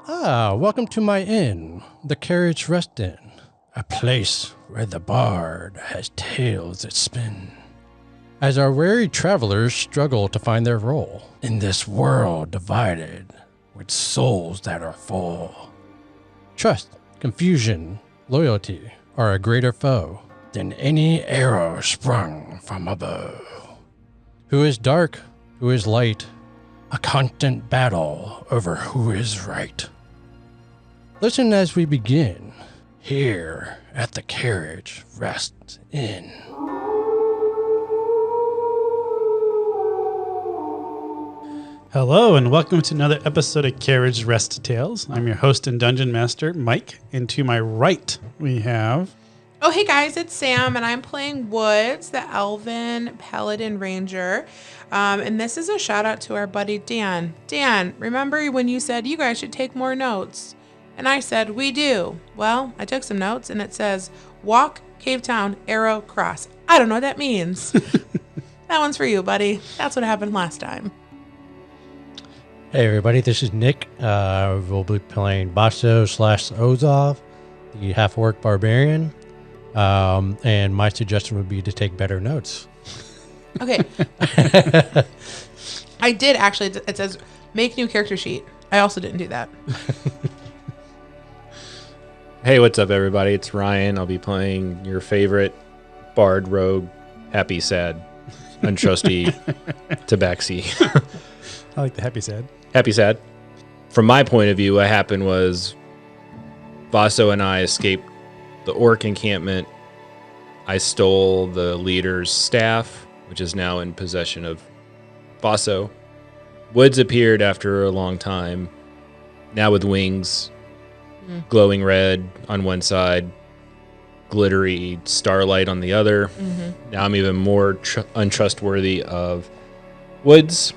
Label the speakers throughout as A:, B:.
A: Welcome to my inn, the Carriage Rest Inn, a place where the bard has tales that spin. As our weary travelers struggle to find their role in this world divided with souls that are full. Trust, confusion, loyalty are a greater foe than any arrow sprung from a bow. Who is dark, who is light, a constant battle over who is right. Listen as we begin here at the Carriage Rest Inn.
B: Hello and welcome to another episode of Carriage Rest Tales. I'm your host and dungeon master, Mike, and to my right we have...
C: Oh, hey guys, it's Sam, and I'm playing Woods, the Elven Paladin Ranger. And this is a shout out to our buddy Dan. Dan, remember when you said you guys should take more notes? And I said, we do. Well, I took some notes, and it says, walk, cave town, arrow, cross. I don't know what that means. That one's for you, buddy. That's what happened last time.
A: Hey everybody, this is Nick. We'll be playing Basso/Ozov, the half-orc barbarian. And my suggestion would be to take better notes.
C: Okay. I did actually. It says, make new character sheet. I also didn't do that.
D: Hey, what's up, everybody? It's Ryan. I'll be playing your favorite bard rogue, happy, sad, untrusty tabaxi.
B: I like the happy sad.
D: Happy, sad. From my point of view, what happened was Vaso and I escaped the orc encampment. I stole the leader's staff, which is now in possession of Vaso. Woods appeared after a long time, now with wings. Glowing red on one side, glittery starlight on the other. Mm-hmm. Now I'm even more untrustworthy of Woods,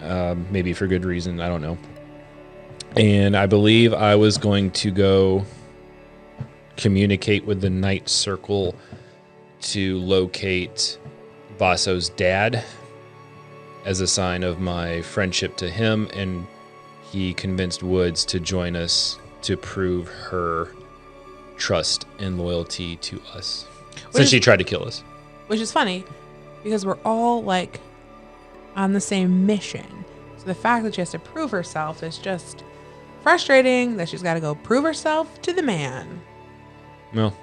D: maybe for good reason, I don't know. And I believe I was going to go communicate with the Night Circle to locate Vaso's dad as a sign of my friendship to him, and he convinced Woods to join us to prove her trust and loyalty to us. Since she tried to kill us.
C: Which is funny, because we're all, like, on the same mission. So the fact that she has to prove herself is just frustrating, that she's got to go prove herself to the man.
D: Well.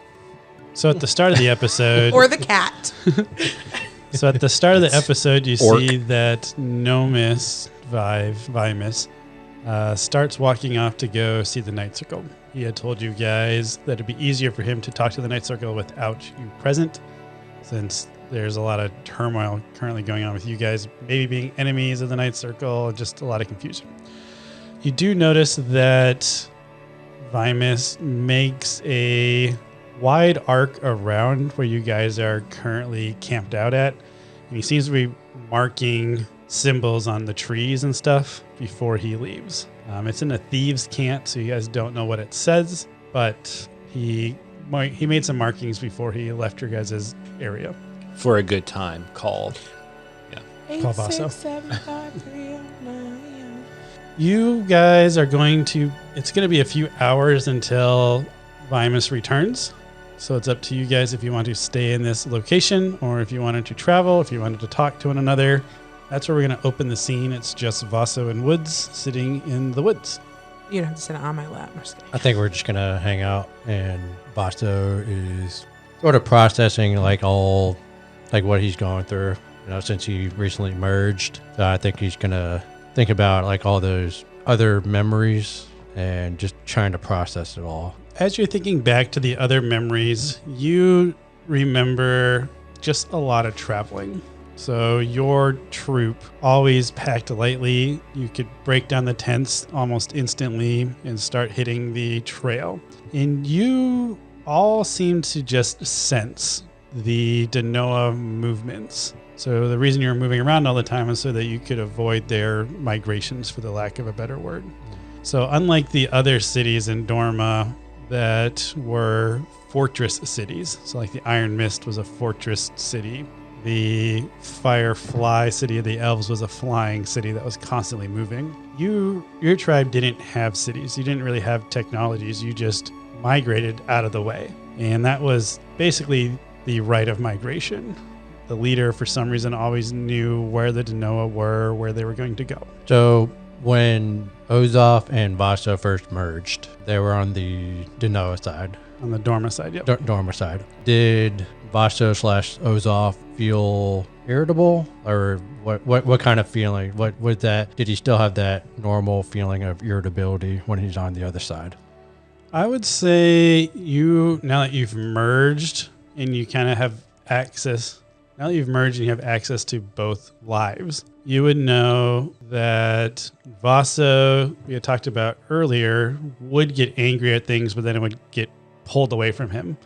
B: So at the start of the episode...
C: or the cat.
B: So at the start of the episode, you
D: orc.
B: see that Nomis, Vimus, starts walking off to go see the Night Circle. He had told you guys that it'd be easier for him to talk to the Night Circle without you present, since there's a lot of turmoil currently going on with you guys maybe being enemies of the Night Circle, just a lot of confusion. You do notice that Vimus makes a wide arc around where you guys are currently camped out at, and he seems to be marking symbols on the trees and stuff before he leaves. It's in a thieves' cant, so you guys don't know what it says, but he made some markings before he left your guys' area.
D: For a good time called. Yeah.
B: Call Vaso.
C: 8675309.
B: You guys are it's going to be a few hours until Vimus returns. So it's up to you guys if you want to stay in this location or if you wanted to travel, if you wanted to talk to one another. That's where we're going to open the scene. It's just Vaso and Woods sitting in the woods.
C: You don't have to sit on my lap. I'm just kidding.
A: I think we're just going to hang out, and Basso is sort of processing what he's going through, since he recently merged. So I think he's going to think about all those other memories and just trying to process it all.
B: As you're thinking back to the other memories, you remember just a lot of traveling. So your troop always packed lightly. You could break down the tents almost instantly and start hitting the trail. And you all seem to just sense the Danoa movements. So the reason you're moving around all the time is so that you could avoid their migrations, for the lack of a better word. So unlike the other cities in Dorma that were fortress cities, so like the Iron Mist was a fortress city, The Firefly city of the elves was a flying city that was constantly moving. Your tribe didn't have cities. You didn't really have technologies. You just migrated out of the way. And that was basically the rite of migration. The leader, for some reason, always knew where the Denoa were, where they were going to go.
A: So when Ozof and Vaso first merged, they were on the Denoa side.
B: On the Dorma side, yep.
A: Dormer side. Did Vaso/Ozof feel irritable, or what kind of feeling? What was that? Did he still have that normal feeling of irritability when he's on the other side?
B: I would say now that you've merged and you kind of have access, now that you've merged and you have access to both lives, you would know that Vaso, we had talked about earlier, would get angry at things, but then it would get pulled away from him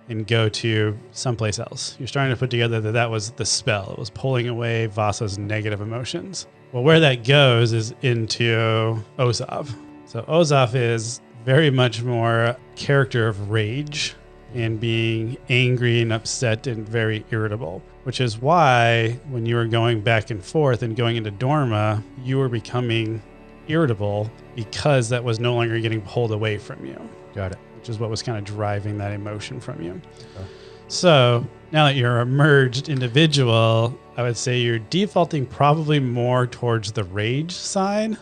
B: and go to someplace else. You're starting to put together that was the spell. It was pulling away Vasa's negative emotions. Well, where that goes is into Ozof. So Ozof is very much more character of rage and being angry and upset and very irritable, which is why when you were going back and forth and going into Dorma, you were becoming irritable because that was no longer getting pulled away from you.
A: Got it.
B: Which is what was kind of driving that emotion from you. Okay. So now that you're a merged individual, I would say you're defaulting probably more towards the rage side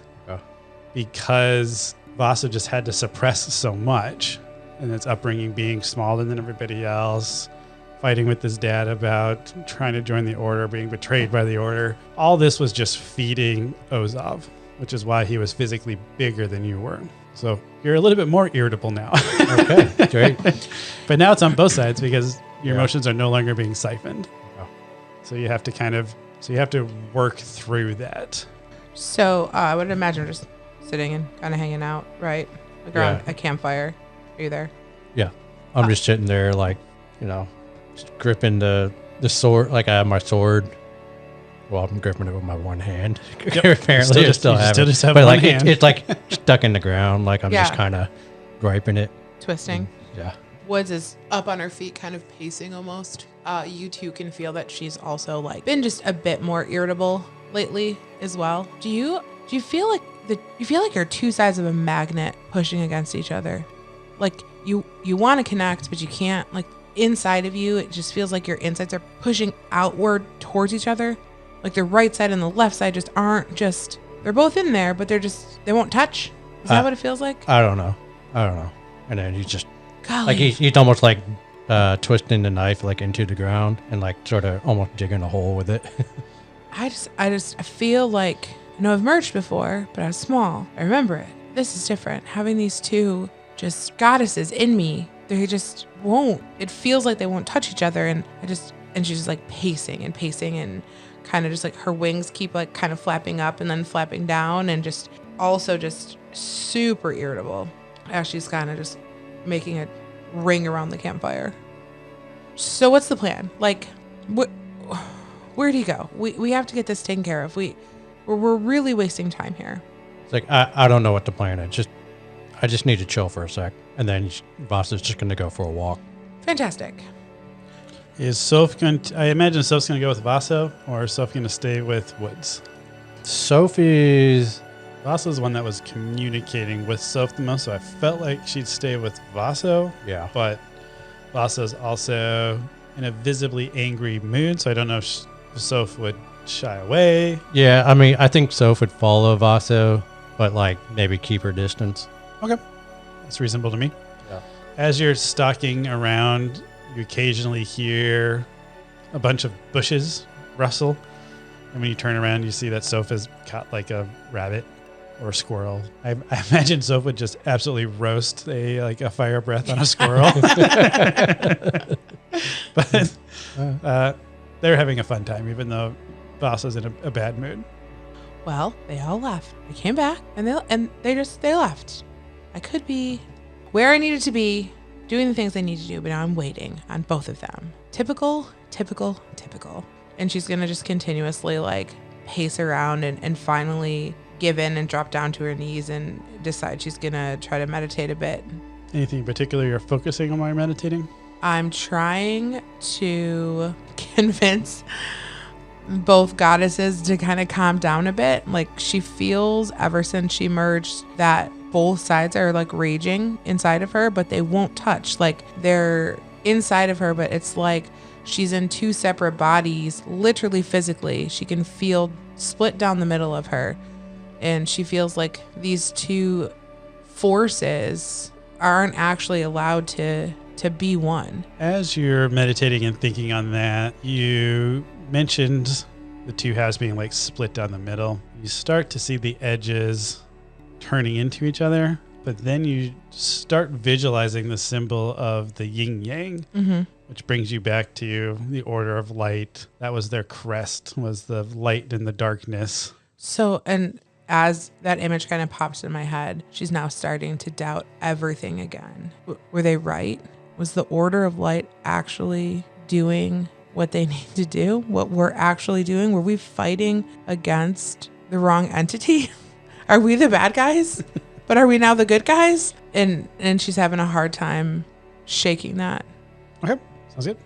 B: because Vaso just had to suppress so much in its upbringing, being smaller than everybody else, fighting with his dad about trying to join the order, being betrayed by the order. All this was just feeding Ozof, which is why he was physically bigger than you were. So you're a little bit more irritable now.
A: Okay, great.
B: But now it's on both sides because your emotions are no longer being siphoned.
A: Oh.
B: So you have to work through that.
C: So I would imagine just sitting and kind of hanging out, right? Like around a campfire. Are you there?
A: Yeah. I'm just sitting there like, just gripping the sword. Like I have my sword. Well, I'm gripping it with my one hand.
B: Yep.
A: Apparently, I still have it.
B: Have
A: but
B: one
A: like
B: hand.
A: it's like stuck in the ground. Like I'm just kind of griping it.
C: Twisting.
A: Yeah.
C: Woods is up on her feet, kind of pacing almost. You two can feel that she's also like been just a bit more irritable lately as well. Do you feel like you're two sides of a magnet pushing against each other? Like you want to connect, but you can't. Like inside of you, it just feels like your insides are pushing outward towards each other. Like the right side and the left side just aren't just, they're both in there, but they won't touch. Is that what it feels like?
A: I don't know. And then he's just,
C: Golly.
A: like he's almost like twisting the knife like into the ground and like sort of almost digging a hole with it.
C: I feel like, I've merged before, but I was small. I remember it. This is different. Having these two just goddesses in me, they just won't. It feels like they won't touch each other. And she's just like pacing and kind of just like her wings keep like kind of flapping up and then flapping down and just also just super irritable as she's kind of just making a ring around the campfire. So what's the plan? Like, where'd he go? We have to get this taken care of. We're really wasting time here.
A: It's like, I don't know what the plan is. I just need to chill for a sec. And then Vasa's just going to go for a walk.
C: Fantastic.
B: Is Soph going to, I imagine Soph's going to go with Vaso, or is Soph going to stay with Woods?
A: Sophie's...
B: Vaso's the one that was communicating with Soph the most, so I felt like she'd stay with Vaso.
A: Yeah.
B: But Vaso's also in a visibly angry mood, so I don't know if Soph would shy away.
A: Yeah, I mean, I think Soph would follow Vaso, but like maybe keep her distance.
B: Okay. That's reasonable to me.
A: Yeah.
B: As you're stalking around, you occasionally hear a bunch of bushes rustle. And when you turn around, you see that Soph has caught like a rabbit or a squirrel. I imagine Soph would just absolutely roast a fire breath on a squirrel. But they're having a fun time, even though Vasa's in a bad mood.
C: Well, they all left. I came back and they left. I could be where I needed to be, doing the things I need to do, but now I'm waiting on both of them. Typical. And she's going to just continuously like pace around and finally give in and drop down to her knees and decide she's going to try to meditate a bit.
B: Anything in particular you're focusing on while you're meditating?
C: I'm trying to convince both goddesses to kind of calm down a bit. Like, she feels ever since she merged that both sides are like raging inside of her, but they won't touch. Like, they're inside of her, but it's like she's in two separate bodies, literally physically. She can feel split down the middle of her. And she feels like these two forces aren't actually allowed to be one.
B: As you're meditating and thinking on that, you mentioned the two halves being like split down the middle. You start to see the edges turning into each other, but then you start visualizing the symbol of the yin yang, which brings you back to the order of light. That was their crest, was the light in the darkness.
C: So, and as that image kind of pops in my head, she's now starting to doubt everything again. Were they right? Was the order of light actually doing what they need to do? What we're actually doing? Were we fighting against the wrong entity? Are we the bad guys? But are we now the good guys? And she's having a hard time shaking that.
B: Okay, sounds good.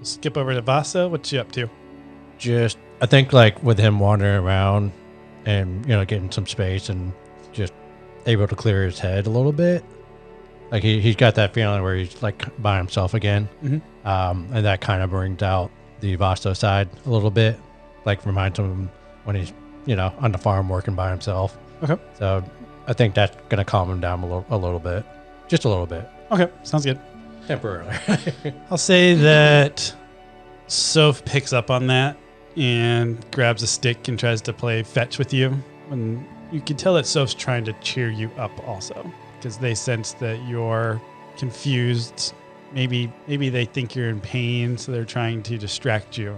B: Skip over to Vasa. What you up to?
A: Just, I think like with him wandering around and, getting some space and just able to clear his head a little bit. Like he's got that feeling where he's like by himself again. And that kind of brings out the Vasto side a little bit. Like reminds him when he's, on the farm working by himself.
B: Okay.
A: So I think that's going to calm him down a little bit. Just a little bit.
B: Okay, sounds good.
A: Temporarily.
B: I'll say that Soph picks up on that and grabs a stick and tries to play fetch with you. And you can tell that Soph's trying to cheer you up also, because they sense that you're confused. Maybe they think you're in pain, so they're trying to distract you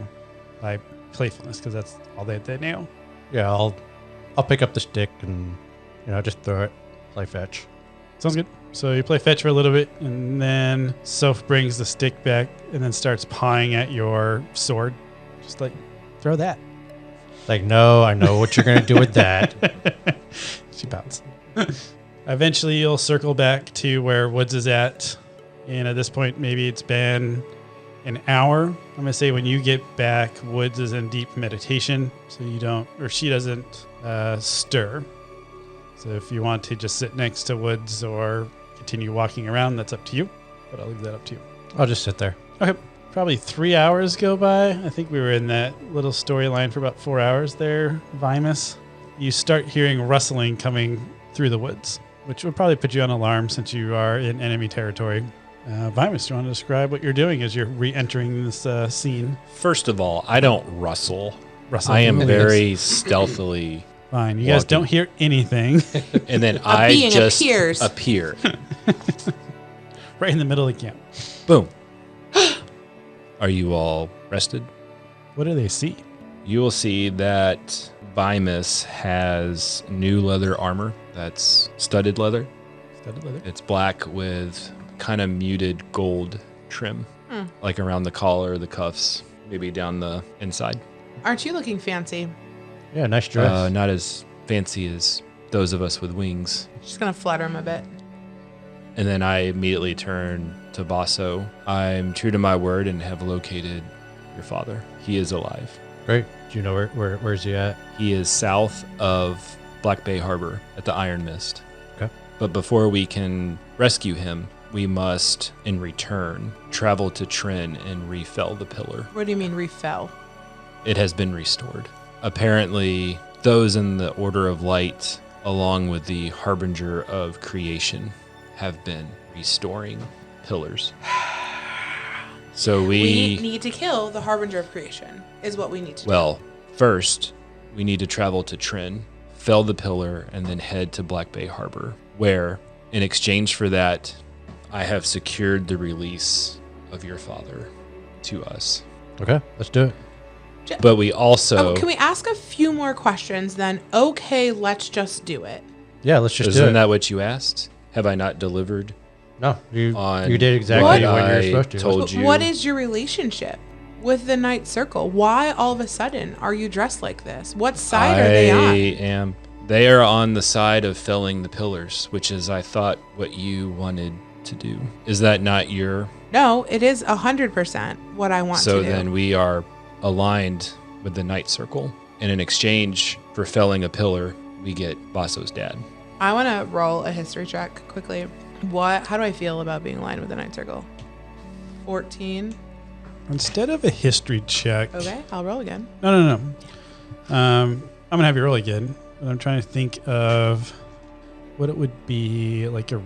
B: by playfulness, because that's all they know.
A: Yeah, I'll pick up the stick and just throw it, play fetch.
B: Sounds good. So you play fetch for a little bit, and then Soph brings the stick back and then starts pawing at your sword. Just like, throw that.
A: Like, no, I know what you're going to do with that.
B: She pouts. Eventually, you'll circle back to where Woods is at. And at this point, maybe it's been an hour. I'm going to say when you get back, Woods is in deep meditation. So she doesn't stir. So if you want to just sit next to Woods or continue walking around, that's up to you. But I'll leave that up to you.
A: I'll just sit there.
B: Okay. Probably 3 hours go by. I think we were in that little storyline for about 4 hours there, Vimus. You start hearing rustling coming through the woods, which would probably put you on alarm since you are in enemy territory. Vimus, do you want to describe what you're doing as you're re-entering this scene?
D: First of all, I don't rustle.
B: Rustle.
D: I am very stealthily.
B: Fine. You guys don't hear anything.
D: And then I just
C: appears.
D: appear.
B: Right in the middle of the camp.
D: Boom. Are you all rested?
B: What do they see?
D: You will see that Vimus has new leather armor. That's studded leather.
B: Studded leather.
D: It's black with kind of muted gold trim, like around the collar, the cuffs, maybe down the inside.
C: Aren't you looking fancy?
A: Yeah, nice dress.
D: Not as fancy as those of us with wings.
C: Just gonna flutter him a bit.
D: And then I immediately turn to Basso. I'm true to my word and have located your father. He is alive.
A: Great. Do you know where's he at?
D: He is south of Black Bay Harbor at the Iron Mist.
A: Okay.
D: But before we can rescue him, we must, in return, travel to Trin and refell the pillar.
C: What do you mean refell?
D: It has been restored. Apparently, those in the Order of Light, along with the Harbinger of Creation, have been restoring pillars. So we
C: need to kill the Harbinger of Creation, is what we need to do.
D: Well, first, we need to travel to Trin, fell the pillar, and then head to Black Bay Harbor, where, in exchange for that, I have secured the release of your father to us.
A: Okay, let's do it.
D: But we also...
C: can we ask a few more questions then? Okay, let's just do it.
A: Yeah, let's just do
D: Isn't
A: it.
D: that what you asked? Have I not delivered?
A: No, you
D: on
A: did exactly
C: what
A: what you were
D: I
A: supposed to.
D: told you.
C: What is your relationship with the Night Circle? Why all of a sudden are you dressed like this? What side are they on?
D: They are on the side of felling the pillars, which is, I thought, what you wanted to do. Is that not your...
C: No, it is 100% what I want to do.
D: So then we are aligned with the Night Circle. And in exchange for felling a pillar, we get Vasso's dad.
C: I want to roll a history check quickly. How do I feel about being aligned with the Night Circle? 14.
B: Instead of a history check.
C: Okay, I'll roll again.
B: No. I'm going to have you roll again. But I'm trying to think of what it would be, like a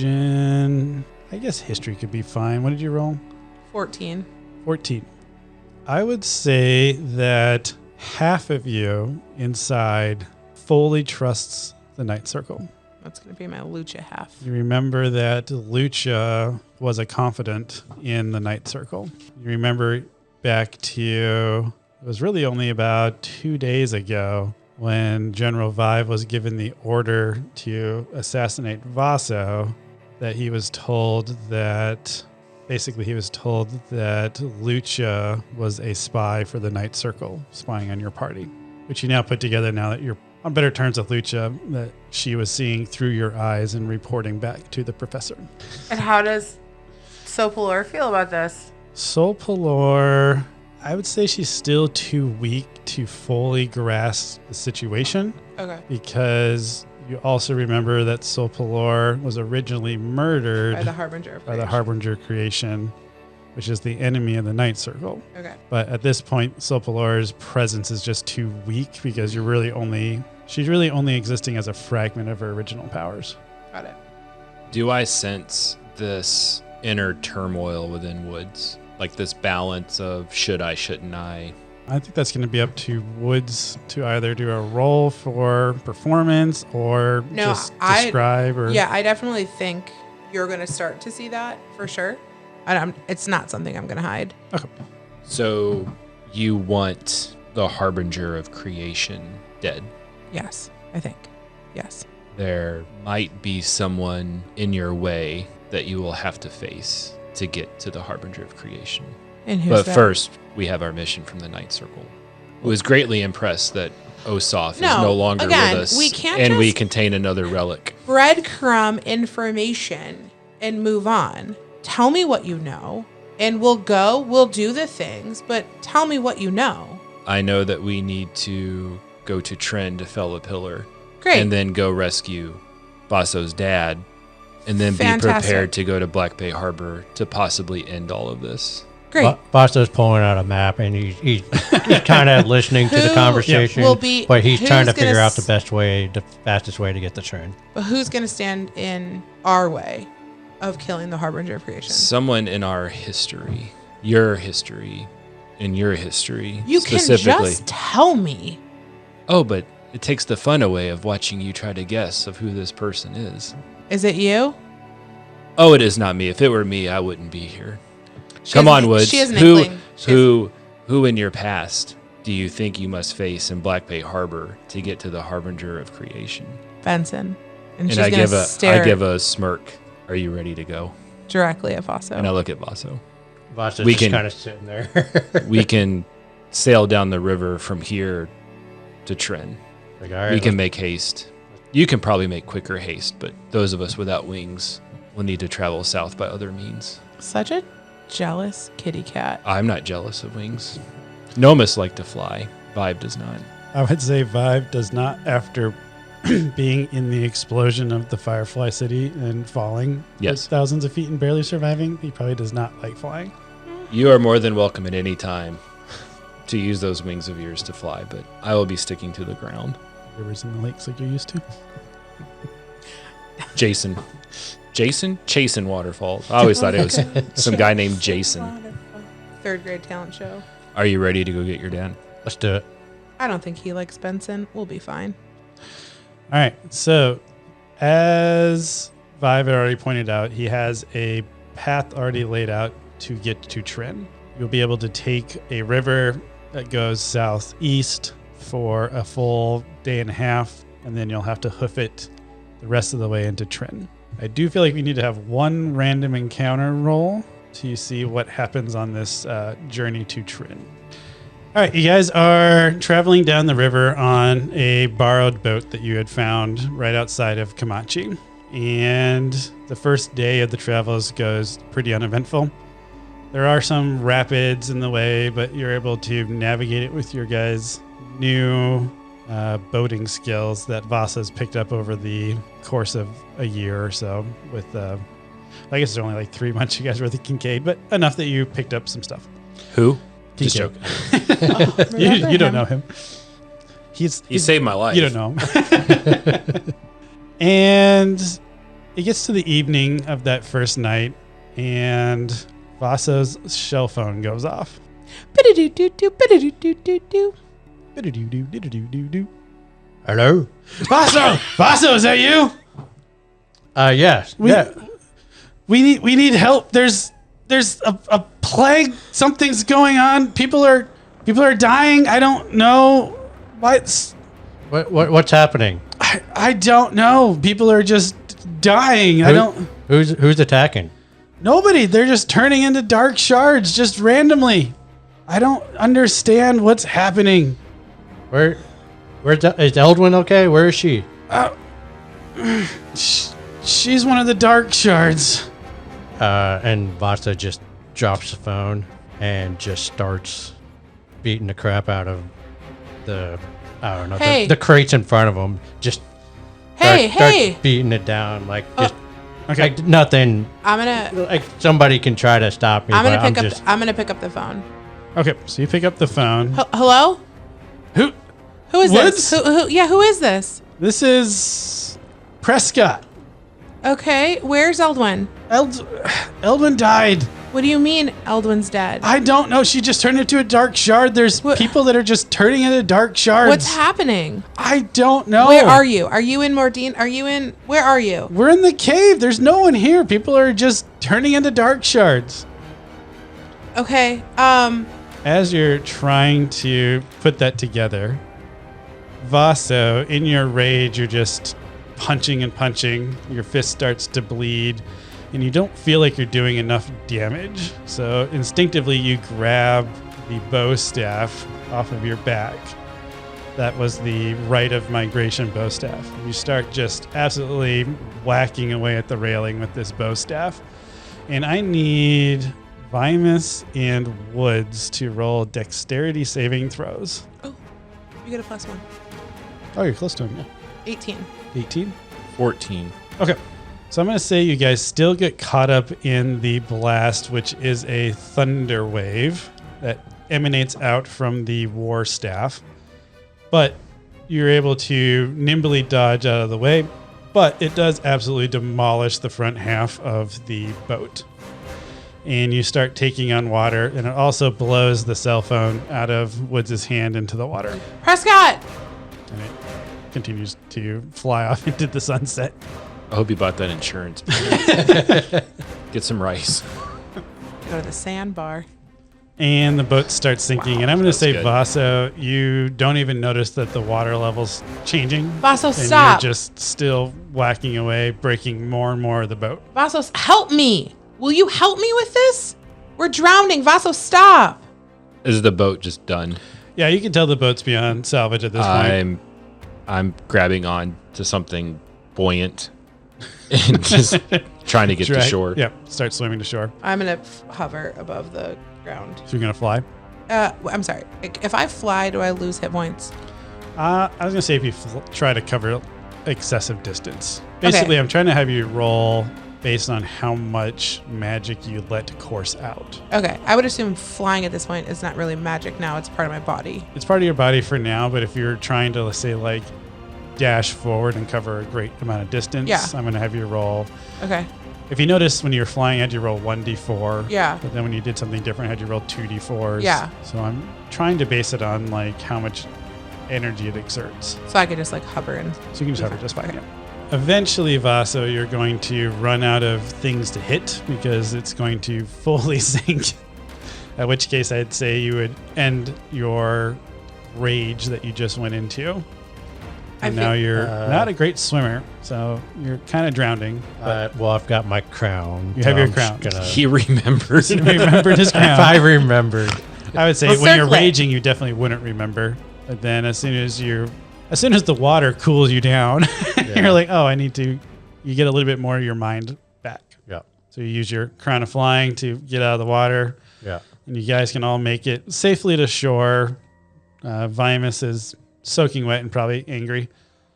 B: religion. I guess history could be fine. What did you roll?
C: 14.
B: 14. I would say that half of you inside fully trusts the Night Circle.
C: That's going to be my Lucha half.
B: You remember that Lucha was a confidant in the Night Circle. You remember back to, it was really only about 2 days ago when General Vive was given the order to assassinate Vaso, that he was told that, basically he was told that Lucha was a spy for the Night Circle, spying on your party, which you now put together now that you're on better terms with Lucha, that she was seeing through your eyes and reporting back to the professor.
C: And how does Sopalor feel about this?
B: Sopalor, I would say she's still too weak to fully grasp the situation.
C: Okay.
B: Because you also remember that Sopalor was originally murdered
C: By the Harbinger of Creation.
B: Harbinger Creation, which is the enemy of the Night Circle.
C: Okay.
B: But at this point, Sopalor's presence is just too weak because she's really only existing as a fragment of her original powers.
C: Got it.
D: Do I sense this inner turmoil within Woods? Like this balance of should I, shouldn't I?
B: I think that's going to be up to Woods to either do a roll for performance or just describe.
C: Yeah, I definitely think you're going to start to see that for sure. It's not something I'm going to hide.
B: Okay.
D: So you want the Harbinger of Creation dead?
C: Yes, I think. Yes.
D: There might be someone in your way that you will have to face to get to the Harbinger of Creation.
C: And who's
D: But
C: that?
D: first, we have our mission from the Night Circle, who is greatly impressed that Osoph is no longer with us,
C: we can't
D: and we
C: just
D: contain another relic.
C: breadcrumb information and move on. Tell me what you know, and we'll do the things, but tell me what you know.
D: I know that we need to go to Tren to fell a pillar.
C: Great.
D: And then go rescue Vasso's dad, and then
C: Fantastic.
D: be prepared to go to Black Bay Harbor to possibly end all of this.
C: Great.
A: Basto's pulling out a map and he's kind of listening to the
C: Who
A: conversation,
C: will be-
A: but he's trying to
C: who's gonna
A: figure out the fastest way to get the train.
C: But who's going to stand in our way of killing the Harbinger of Creation?
D: Someone in our history, your history, in your history,
C: You can
D: specifically.
C: just tell me.
D: Oh, but it takes the fun away of watching you try to guess of who this person is.
C: Is it you?
D: Oh, it is not me. If it were me, I wouldn't be here.
C: She
D: Come
C: has
D: on,
C: an-
D: Woods.
C: She has an inkling.
D: Who in your past do you think you must face in Black Bay Harbor to get to the Harbinger of Creation?
C: Benson. And she's
D: And
C: going to
D: I
C: stare
D: give a smirk. Are you ready to go?
C: directly at Vaso.
D: And I look at Vaso.
A: Basto's
D: We
A: just
D: can-
A: kind of sitting there.
D: We can sail down the river from here to Tren.
A: Like, all right,
D: We can make haste. You can probably make quicker haste, but those of us without wings will need to travel south by other means.
C: Such a jealous kitty cat.
D: I'm not jealous of wings. Nomus like to fly. Vibe does not.
B: I would say Vive does not, after being in the explosion of the Firefly City and falling
D: Yes.
B: thousands of feet and barely surviving, he probably does not like flying.
D: You are more than welcome at any time to use those wings of yours to fly, but I will be sticking to the ground.
B: Rivers in the lakes like you're used to.
D: Jason? Chasin Waterfalls. I always thought it was some guy named Jason.
C: Third grade talent show.
D: Are you ready to go get your dad?
A: Let's do it.
C: I don't think he likes Benson. We'll be fine.
B: All right. So, as Vive had already pointed out, he has a path already laid out to get to Tren. You'll be able to take a river that goes southeast for a full day and a half, and then you'll have to hoof it the rest of the way into Tren. I do feel like we need to have one random encounter roll to see what happens on this journey to Tren. All right, you guys are traveling down the river on a borrowed boat that you had found right outside of Kamachi. And the first day of the travels goes pretty uneventful. There are some rapids in the way, but you're able to navigate it with your guys' new boating skills that Vasa's picked up over the course of a year or so. With, I guess it's only like 3 months you guys were with the Kincaid, but enough that you picked up some stuff.
D: Who?
B: Kincaid.
D: Just joking.
B: You don't know him.
D: He saved my life.
B: You don't know him. And it gets to the evening of that first night, and Vasa's shell phone goes off.
A: Hello?
B: Vaso, is that you?
A: Yes.
B: We need help. There's a plague. Something's going on. People are dying. I don't know what's
A: happening?
B: I don't know. People are just dying.
A: Who's attacking?
B: Nobody. They're just turning into dark shards just randomly. I don't understand what's happening.
A: Is Eldwin okay? Where is she?
B: She's one of the dark shards.
A: And Vasa just drops the phone and just starts beating the crap out of the crates in front of him. Just start beating it down like nothing.
C: I'm gonna
A: like somebody can try to stop me.
C: I'm gonna pick up the phone.
B: Okay, so you pick up the phone.
C: Hello?
B: Who
C: is
B: Woods?
C: this? Who is this?
B: This is Prescott.
C: Okay, where's Eldwin?
B: Eldwin died.
C: What do you mean Eldwin's dead?
B: I don't know. She just turned into a dark shard. There's people that are just turning into dark shards.
C: What's happening?
B: I don't know.
C: Where are you? Are you in Mordine? Where are you?
B: We're in the cave. There's no one here. People are just turning into dark shards.
C: Okay.
B: As you're trying to put that together, Vaso, in your rage, you're just punching and punching. Your fist starts to bleed, and you don't feel like you're doing enough damage. So instinctively, you grab the bow staff off of your back. That was the Rite of Migration bow staff. You start just absolutely whacking away at the railing with this bow staff. And I need Vimus and Woods to roll dexterity saving throws.
C: Oh, you get a +1.
B: Oh, you're close to him, yeah.
C: 18.
B: 18?
D: 14.
B: Okay. So I'm going to say you guys still get caught up in the blast, which is a thunder wave that emanates out from the war staff. But you're able to nimbly dodge out of the way. But it does absolutely demolish the front half of the boat. And you start taking on water, and it also blows the cell phone out of Woods' hand into the water.
C: Prescott!
B: And it continues to fly off into the sunset.
D: I hope you bought that insurance. Get some rice.
C: Go to the sandbar.
B: And the boat starts sinking. And I'm going to say,
D: good.
B: Vaso, you don't even notice that the water level's changing.
C: Vaso,
B: and
C: stop.
B: You're just still whacking away, breaking more and more of the boat.
C: Vaso, help me. Will you help me with this? We're drowning. Vaso, stop.
D: Is the boat just done?
B: Yeah, you can tell the boat's beyond salvage at this point.
D: I'm grabbing on to something buoyant and just trying to get to shore.
B: Yep, start swimming to shore.
C: I'm going to hover above the ground.
B: So you're going to fly?
C: I'm sorry. If I fly, do I lose hit points?
B: I was going to say if you try to cover excessive distance. Basically, I'm trying to have you roll based on how much magic you let course out.
C: Okay. I would assume flying at this point is not really magic now. It's part of my body.
B: It's part of your body for now, but if you're trying to, let's say, like, dash forward and cover a great amount of distance, I'm going to have you roll.
C: Okay.
B: If you notice when you were flying, I had you roll 1d4.
C: Yeah.
B: But then when you did something different, I had you roll 2d4s.
C: Yeah.
B: So I'm trying to base it on, like, how much energy it exerts.
C: So I could just, like, hover and...
B: So you can just hover just fine, yeah. Eventually, Vaso, you're going to run out of things to hit because it's going to fully sink. At which case, I'd say you would end your rage that you just went into. And now you're not a great swimmer, so you're kind of drowning.
A: Well, I've got my crown.
B: You have your crown.
D: He remembers.
B: He remembered his crown.
A: If I remembered.
B: I would say when you're raging, you definitely wouldn't remember. But then as soon as the water cools you down, you're like, oh, I need to you get a little bit more of your mind back.
A: Yeah.
B: So you use your crown of flying to get out of the water.
A: Yeah.
B: And you guys can all make it safely to shore. Vimus is soaking wet and probably angry.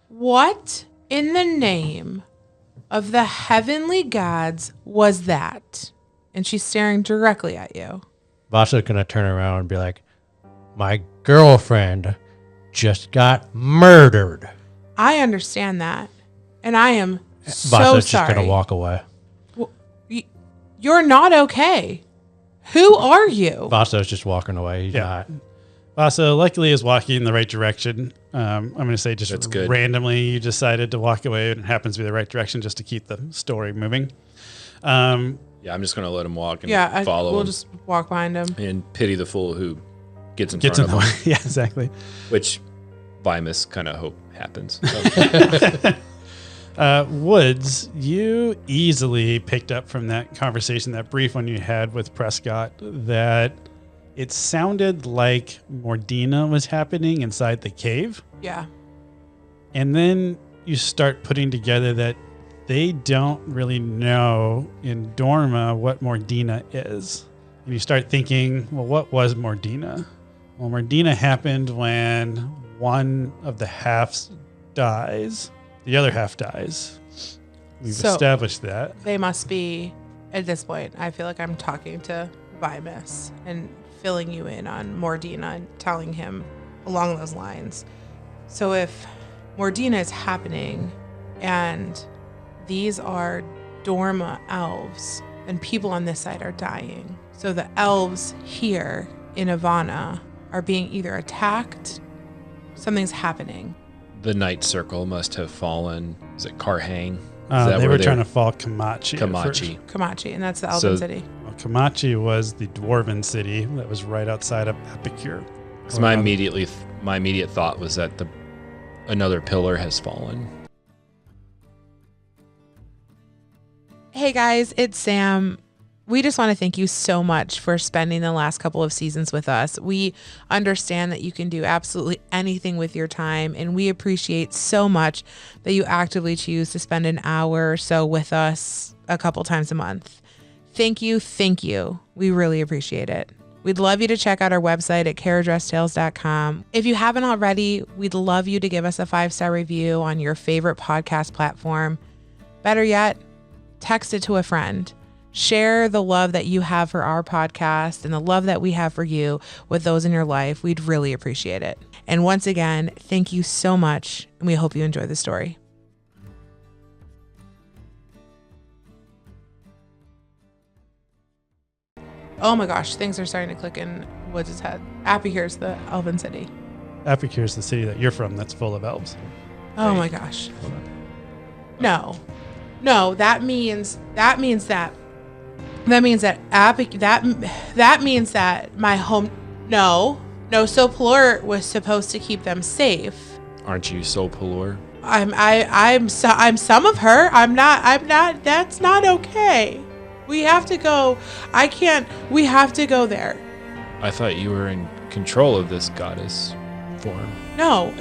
C: What in the name of the heavenly gods was that? And she's staring directly at you.
A: Vasa's going to turn around and be like, my girlfriend just got murdered.
C: I understand that. And I am so
A: Vasa's
C: sorry.
A: just going to walk away.
C: You're not okay. Who are you?
A: Vasa's just walking away. He's not.
B: Vasa luckily is walking in the right direction. I'm going to say just
D: That's good.
B: randomly you decided to walk away and it happens to be the right direction just to keep the story moving.
D: Yeah, I'm just going to let him walk and follow
C: we'll
D: him.
C: just walk behind him.
D: And pity the fool who gets in
B: Gets
D: front
B: in
D: of
B: the
D: him.
B: way. Yeah, exactly.
D: Which Vimus kind of hope happens. So.
B: Woods, you easily picked up from that conversation, that brief one you had with Prescott, that it sounded like Mordina was happening inside the cave.
C: Yeah.
B: And then you start putting together that they don't really know in Dorma what Mordina is. And you start thinking, well, what was Mordina? Well, Mordina happened when one of the halves dies. The other half dies. We've established that.
C: They must be, at this point, I feel like I'm talking to Vimus and filling you in on Mordina and telling him along those lines. So if Mordina is happening and these are Dorma elves, then people on this side are dying. So the elves here in Ivana are being either attacked, something's happening.
D: The Night Circle must have fallen. Is it Karhang?
B: They were trying to fall Kamachi.
D: Kamachi.
C: Kamachi, and that's the elven city.
B: Well, Kamachi was the dwarven city that was right outside of Epicure.
D: So my immediate thought was that another pillar has fallen.
C: Hey guys, it's Sam. We just want to thank you so much for spending the last couple of seasons with us. We understand that you can do absolutely anything with your time, and we appreciate so much that you actively choose to spend an hour or so with us a couple times a month. Thank you. Thank you. We really appreciate it. We'd love you to check out our website at carriageresttales.com. If you haven't already, we'd love you to give us a 5-star review on your favorite podcast platform. Better yet, text it to a friend. Share the love that you have for our podcast and the love that we have for you with those in your life. We'd really appreciate it. And once again, thank you so much, and we hope you enjoy the story. Oh my gosh, things are starting to click in Woods' head. Appy here's the elven city.
B: Epicure is the city that you're from that's full of elves.
C: Oh my gosh. No, that means that my home. No. So Plur was supposed to keep them safe.
D: Aren't you Solpalor?
C: I'm some of her. I'm not. That's not okay. We have to go. I can't. We have to go there.
D: I thought you were in control of this goddess form.
C: No.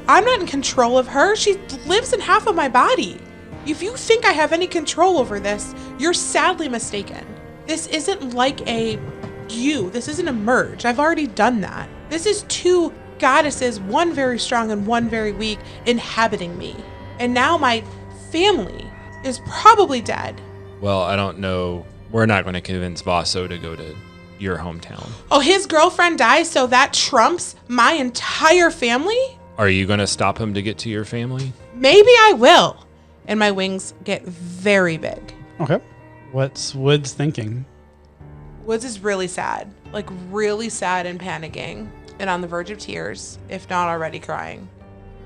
C: I'm not in control of her. She lives in half of my body. If you think I have any control over this, you're sadly mistaken. This isn't like this isn't a merge. I've already done that. This is two goddesses, one very strong and one very weak, inhabiting me. And now my family is probably dead.
D: Well, I don't know. We're not going to convince Vaso to go to your hometown.
C: Oh, his girlfriend dies, so that trumps my entire family?
D: Are you going to stop him to get to your family?
C: Maybe I will. And my wings get very big.
B: Okay. What's Woods thinking?
C: Woods is really sad. Like really sad and panicking. And on the verge of tears, if not already crying.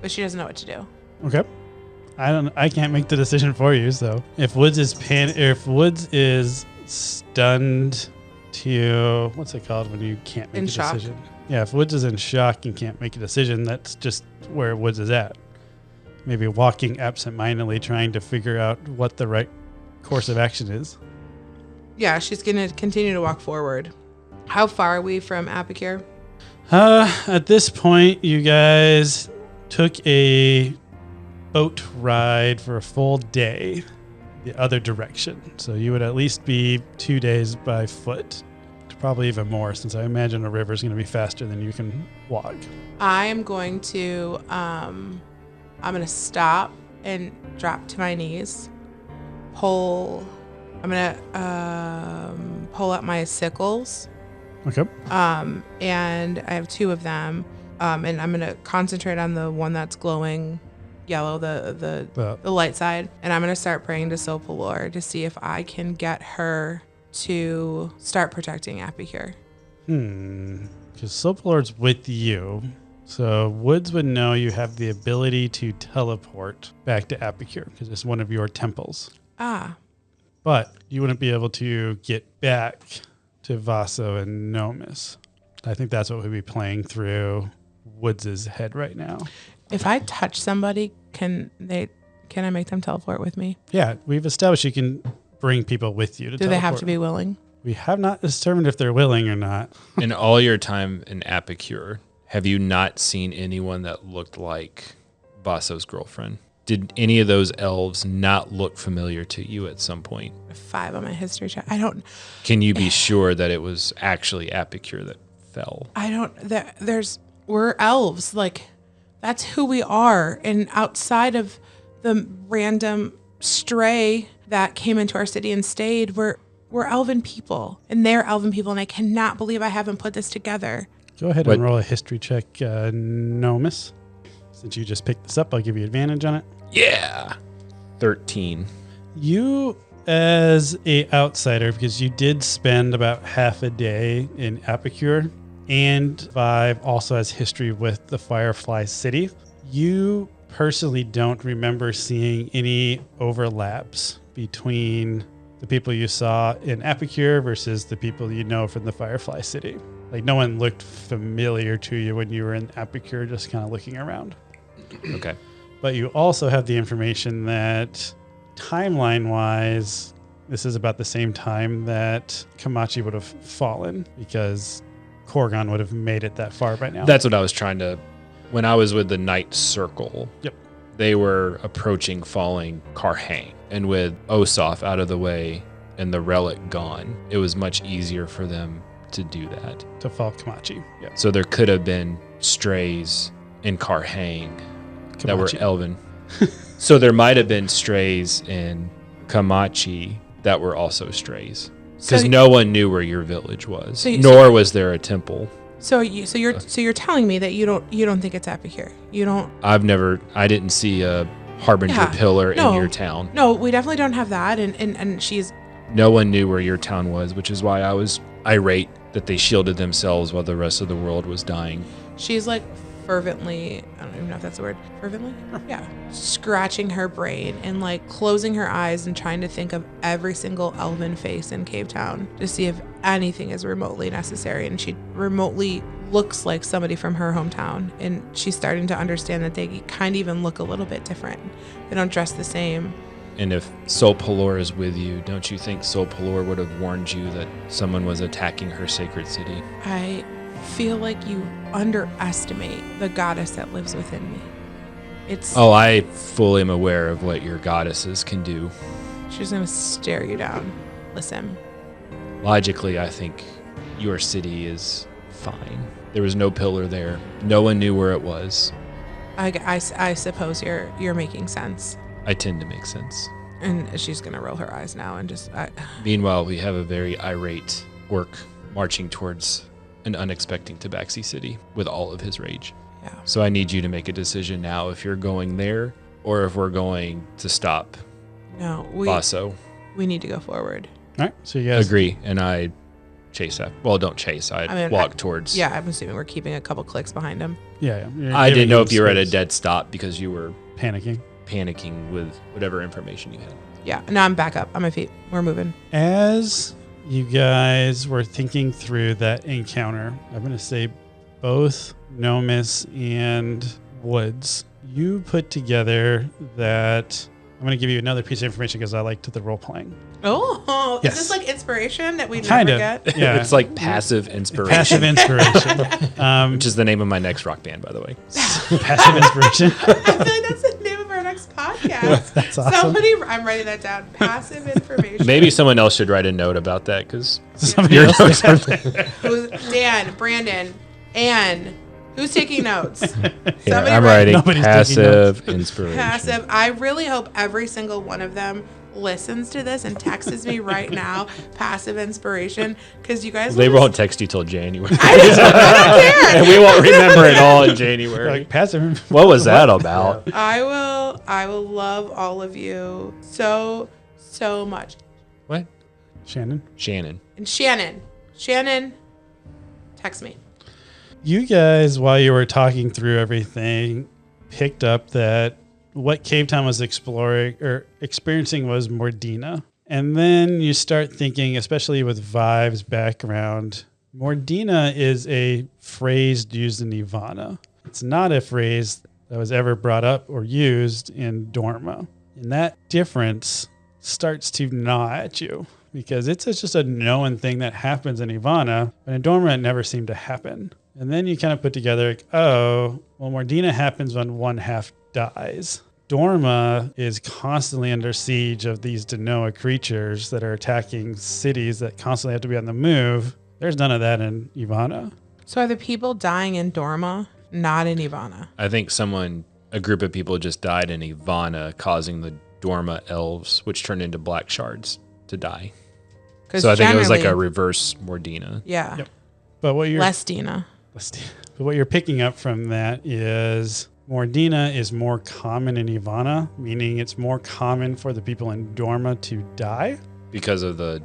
C: But she doesn't know what to do.
B: Okay. I can't make the decision for you, so if Woods is stunned to what's it called when you can't make a decision? Yeah, if Woods is in shock and can't make a decision, that's just where Woods is at. Maybe walking absentmindedly, trying to figure out what the right course of action is.
C: Yeah, she's going to continue to walk forward. How far are we from Epicure?
B: At this point, you guys took a boat ride for a full day the other direction. So you would at least be 2 days by foot. Probably even more, since I imagine a river is going to be faster than you can walk.
C: I'm going to stop and drop to my knees. I'm going to pull up my sickles.
B: Okay.
C: And I have 2 of them. And I'm going to concentrate on the one that's glowing yellow, the light side. And I'm going to start praying to Sopalor to see if I can get her to start protecting Apicure.
B: Because Sopalor's with you. So Woods would know you have the ability to teleport back to Apicure because it's one of your temples.
C: Ah.
B: But you wouldn't be able to get back to Vaso and Nomis. I think that's what would be playing through Woods' head right now.
C: If I touch somebody, can I make them teleport with me?
B: Yeah, we've established you can bring people with you to
C: Do
B: teleport.
C: they have to be willing?
B: We have not determined if they're willing or not.
D: In all your time in Apicure, have you not seen anyone that looked like Vaso's girlfriend? Did any of those elves not look familiar to you at some point?
C: 5 on my history check. I don't.
D: Can you be sure that it was actually Apicure that fell?
C: I don't. We're elves. Like, that's who we are. And outside of the random stray that came into our city and stayed, we're elven people, and they're elven people, and I cannot believe I haven't put this together.
B: Go ahead and roll a history check, Nomis. Since you just picked this up, I'll give you advantage on it.
D: Yeah. 13.
B: You, as a outsider, because you did spend about half a day in Apicure, and Vive also has history with the Firefly City, you personally don't remember seeing any overlaps between the people you saw in Apicure versus the people you know from the Firefly City. Like, no one looked familiar to you when you were in Apicure, just kind of looking around.
D: Okay.
B: But you also have the information that timeline-wise, this is about the same time that Kamachi would have fallen, because Korgon would have made it that far by now.
D: That's what I was trying to... When I was with the Night Circle,
B: Yep.
D: They were approaching falling Karhang. And with Osoph out of the way and the relic gone, it was much easier for them to do that.
B: To fall Kamachi. Yeah.
D: So there could have been strays in Karhang that were elven. So there might have been strays in Kamachi that were also strays. Because no one knew where your village was, nor was there a temple.
C: So you're telling me that you don't think it's Apicure. You don't.
D: I didn't see a Harbinger pillar in your town.
C: No, we definitely don't have that. And she's.
D: No one knew where your town was, which is why I was irate that they shielded themselves while the rest of the world was dying.
C: She's like fervently, I don't even know if that's the word, fervently? Yeah. Scratching her brain and like closing her eyes and trying to think of every single elven face in Cave Town to see if anything is remotely necessary. And she remotely looks like somebody from her hometown. And she's starting to understand that they kind of even look a little bit different. They don't dress the same.
D: And if Sopalor is with you, don't you think Sopalor would have warned you that someone was attacking her sacred city?
C: I feel like you underestimate the goddess that lives within me.
D: I fully am aware of what your goddesses can do.
C: She's going to stare you down. Listen.
D: Logically, I think your city is fine. There was no pillar there. No one knew where it was.
C: I suppose you're making sense.
D: I tend to make sense.
C: And she's going to roll her eyes now and just...
D: Meanwhile, we have a very irate orc marching towards an unexpected Tabaxi city with all of his rage.
C: Yeah.
D: So I need you to make a decision now if you're going there or if we're going to stop Vaso.
C: We need to go forward.
B: All right. So you guys...
D: Agree. And I chase after. Well, don't chase. I walk towards...
C: Yeah, I'm assuming we're keeping a couple clicks behind him.
B: Yeah.
D: I didn't know if you were at a dead stop because you were...
B: Panicking
D: with whatever information you had.
C: Yeah. No, I'm back up on my feet. We're moving.
B: As you guys were thinking through that encounter, I'm going to say both Nomis and Woods, you put together that... I'm going to give you another piece of information because I liked the role playing.
C: Oh,
B: yes.
C: Is this like inspiration that we
B: kind
C: never
B: of
C: get?
B: Yeah.
D: It's like passive inspiration.
B: Passive inspiration.
D: Which is the name of my next rock band, by the way.
B: Passive inspiration.
C: I feel like that's the name of our next next podcast.
B: That's awesome.
C: Somebody, I'm writing that down. Passive information.
D: Maybe someone else should write a note about that because
B: Somebody else
C: Dan, Brandon, Anne. Who's taking notes? Somebody
D: I'm
C: write-
D: writing
B: Nobody's taking
D: passive inspiration.
C: Passive. I really hope every single one of them listens to this and texts me right now. Passive inspiration, because you guys.
D: They
C: will
D: won't text you till January.
C: I don't care.
D: And we won't remember it all in January.
B: like passive.
D: What was that about?
C: I will love all of you so much.
D: What?
B: Shannon.
D: Shannon.
C: And Shannon, text me.
B: You guys, while you were talking through everything, picked up that what Cave Town was exploring or experiencing was Mordina. And then you start thinking, especially with Vive's background, Mordina is a phrase used in Ivana. It's not a phrase that was ever brought up or used in Dorma. And that difference starts to gnaw at you because it's just a known thing that happens in Ivana, but in Dorma it never seemed to happen. And then you kind of put together, like, oh, well, Mordina happens when one half dies. Dorma is constantly under siege of these Denoa creatures that are attacking cities that constantly have to be on the move. There's none of that in Ivana.
C: So are the people dying in Dorma not in Ivana?
D: I think a group of people just died in Ivana, causing the Dorma elves, which turned into black shards, to die. So I think it was like a reverse Mordina.
C: Yeah.
B: Yep. But what you're
C: Less Dina.
B: But what you're picking up from that is Mordina is more common in Ivana, meaning it's more common for the people in Dorma to die.
D: Because of the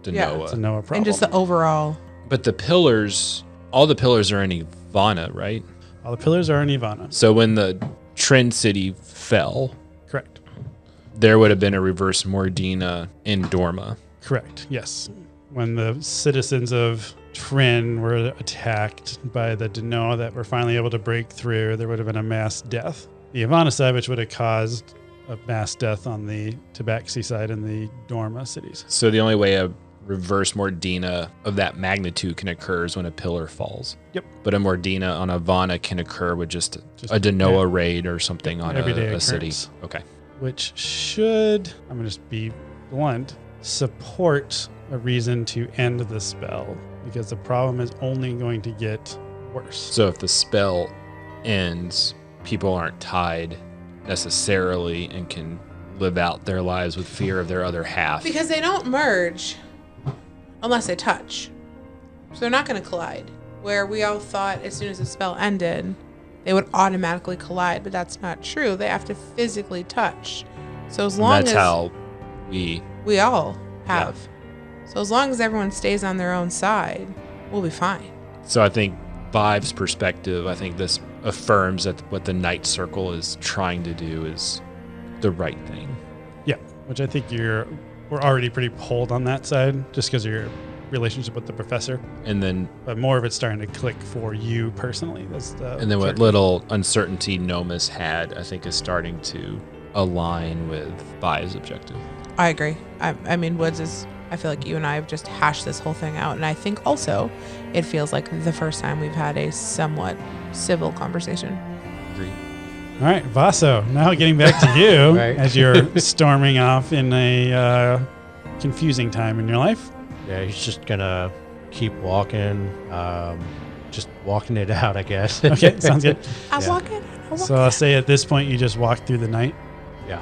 C: Yeah.
D: Denoa.
B: It's a Noah problem.
C: And just the overall.
D: But the pillars, all the pillars are in Ivana, right?
B: All the pillars are in Ivana.
D: So when the Trend City fell,
B: Correct.
D: there would have been a reverse Mordina in Dorma.
B: Correct. Yes. When the citizens of Trin were attacked by the Denoa that were finally able to break through, there would have been a mass death. The Ivana side, which would have caused a mass death on the Tabaxi side and the Dorma cities.
D: So the only way a reverse Mordina of that magnitude can occur is when a pillar falls.
B: Yep.
D: But a Mordina on Ivana can occur with just a
B: a
D: Denoa raid or something on
B: everyday
D: a city.
B: occurrence.
D: Okay.
B: Which should, I'm going to just be blunt, support a reason to end the spell, because the problem is only going to get worse.
D: So if the spell ends, people aren't tied necessarily and can live out their lives with fear of their other half.
C: Because they don't merge unless they touch. So they're not going to collide. Where we all thought as soon as the spell ended, they would automatically collide, but that's not true. They have to physically touch. So as long
D: That's
C: as
D: how we
C: all have. So as long as everyone stays on their own side, we'll be fine.
D: So I think Vive's perspective, I think this affirms that what the Night Circle is trying to do is the right thing.
B: Yeah, which I think we're already pretty pulled on that side just because of your relationship with the professor.
D: And then
B: But more of it's starting to click for you personally.
D: and then what little uncertainty Nomus had, I think, is starting to align with Vive's objective.
C: I agree. I mean, Woods is, I feel like you and I have just hashed this whole thing out. And I think also it feels like the first time we've had a somewhat civil conversation.
D: Agreed.
B: All right, Vaso, now getting back to you
A: Right.
B: as you're storming off in a confusing time in your life.
A: Yeah, he's just gonna keep walking, just walking it out, I guess.
B: Okay, sounds good.
C: I'll
A: Yeah.
C: walk in. I'll walk
B: So I'll say at this point you just walk through the night.
A: Yeah.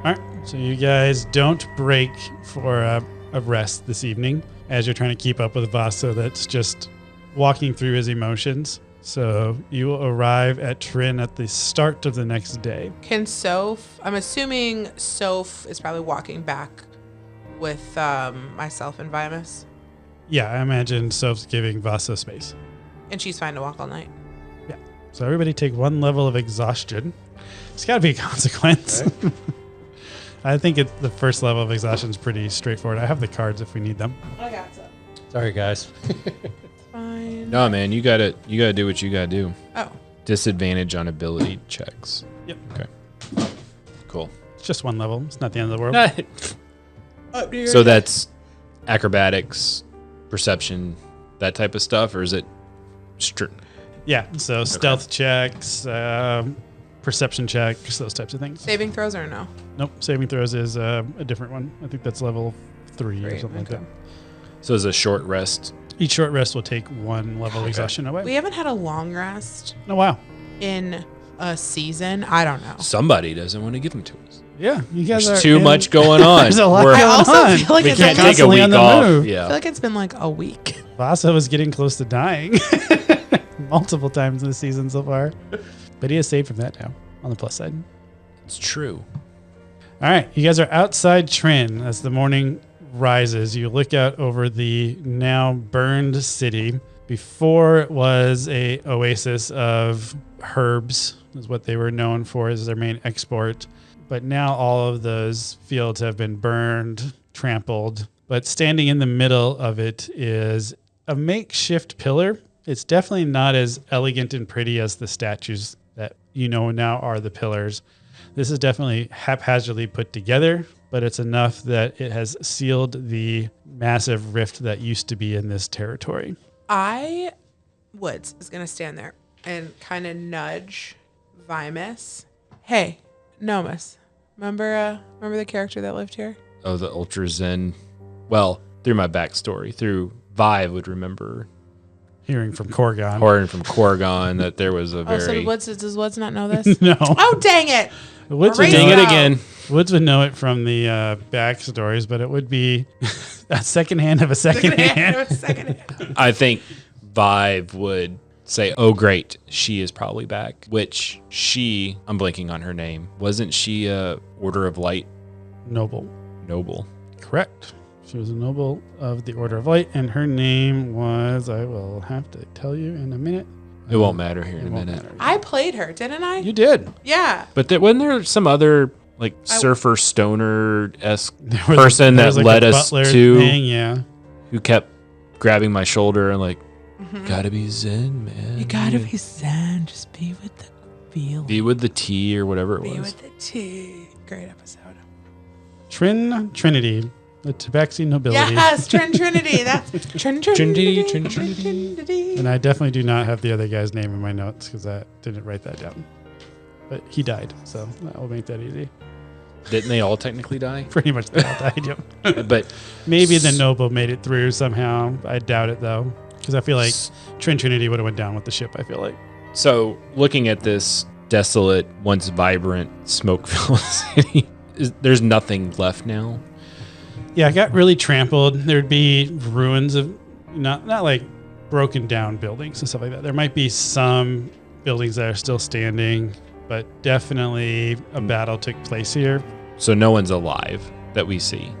B: All right, so you guys don't break for a rest this evening as you're trying to keep up with Vaso that's just walking through his emotions. So you will arrive at Trin at the start of the next day.
C: Can Soph, I'm assuming Soph is probably walking back with myself and Vimus,
B: Yeah, I imagine Soph's giving Vaso space.
C: and she's fine to walk all night.
B: So everybody take one level of exhaustion. It's got to be a consequence.
A: Right.
B: I think the first level of exhaustion is pretty straightforward. I have the cards if we need them.
C: I got some.
A: Sorry, guys.
C: Fine.
D: No, man, you gotta do what you gotta do.
C: Oh,
D: Disadvantage on ability checks.
B: Yep.
D: Okay. Cool.
B: It's just one level. It's not the end of the world.
D: So that's acrobatics, perception, that type of stuff, or is it?
B: Yeah. So stealth checks, perception checks, those types of things.
C: Saving throws or no?
B: Nope, saving throws is a different one. I think that's level 3 or something like that.
D: So it's a short rest.
B: Each short rest will take 1 level exhaustion away.
C: We haven't had a long rest
B: Oh, wow.
C: in a season. I don't know.
D: Somebody doesn't want to give them to us.
B: Yeah, you guys
D: There's
B: are
D: too much going on.
B: There's a lot
D: We're-
C: I
B: going
C: also
B: on.
C: feel like
D: we
C: it's
D: can't
C: been
D: take a
B: constantly
D: week
B: on the
D: off.
B: move.
C: I feel
D: Yeah.
C: like it's been like a week.
B: Vasa was getting close to dying multiple times this season so far. But he is saved from that now, on the plus side.
D: It's true.
B: All right, you guys are outside Trin as the morning rises. You look out over the now burned city. Before it was a oasis of herbs, is what they were known for as their main export. But now all of those fields have been burned, trampled. But standing in the middle of it is a makeshift pillar. It's definitely not as elegant and pretty as the statues that you know now are the pillars. This is definitely haphazardly put together, but it's enough that it has sealed the massive rift that used to be in this territory.
C: Woods is going to stand there and kind of nudge Vimus. Hey, Nomus, remember the character that lived here?
D: Oh, the Ultra Zen. Well, through my backstory, through Vive would remember
B: Hearing from Korgon.
D: hearing from Korgon that there was a
C: Oh, so
D: very...
C: does Woods not know this?
B: No.
C: Oh, dang it.
B: Woods would,
C: Erase
D: Dang
B: know
D: it
C: out.
D: again.
B: Woods would know it from the backstories, but it would be a second hand of a second hand.
C: Second.
D: I think Vive would say, oh, great, she is probably back. Which I'm blanking on her name. Wasn't she a Order of Light
B: Noble.
D: noble?
B: Correct. She was a noble of the Order of Light, and her name was, I will have to tell you in a minute.
D: It won't matter here in
B: It
D: a
B: won't
D: minute.
B: matter.
C: I played her, didn't I?
B: You did.
C: Yeah.
D: But wasn't there some other like surfer stoner-esque
B: There was-
D: person
B: there
D: that
B: was like
D: led
B: a
D: us
B: butler
D: to
B: thing, yeah.
D: who kept grabbing my shoulder and like, gotta be zen, man.
C: You gotta be zen. Just be with the feeling.
D: Be with the tea or whatever it
C: Be
D: was.
C: with the tea. Great episode.
B: Trinity, the Tabaxi nobility.
C: Yes, Trinity. That's Trinity.
D: Trinity.
B: And I definitely do not have the other guy's name in my notes because I didn't write that down. But he died, so that will make that easy.
D: Didn't they all technically die?
B: Pretty much they all died, yep.
D: But
B: Maybe the noble made it through somehow. I doubt it, though, because I feel like Trinity would have went down with the ship, I feel like.
D: so looking at this desolate, once vibrant, smoke-filled city, there's nothing left now.
B: Yeah, it got really trampled. There'd be ruins of, not like broken down buildings and stuff like that. There might be some buildings that are still standing, but definitely a battle took place here.
D: So no one's alive that we see.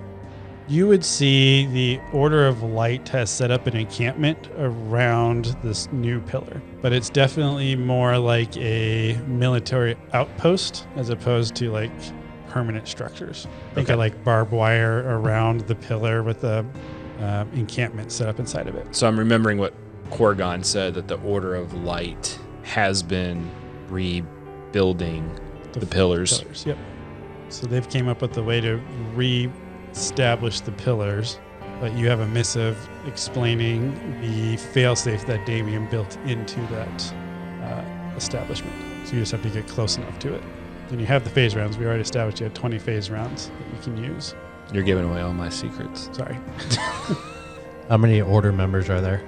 B: You would see the Order of Light has set up an encampment around this new pillar, but it's definitely more like a military outpost as opposed to like permanent structures. Think
D: Okay.
B: of like barbed wire around the pillar with a encampment set up inside of it.
D: So I'm remembering what Korgon said, that the Order of Light has been rebuilding the pillars.
B: Yep. So they've came up with a way to re-establish the pillars, but you have a missive explaining the failsafe that Damien built into that establishment. So you just have to get close enough to it. Then you have the phase rounds. We already established you have 20 phase rounds that you can use.
D: You're giving away all my secrets.
B: Sorry.
A: How many order members are there?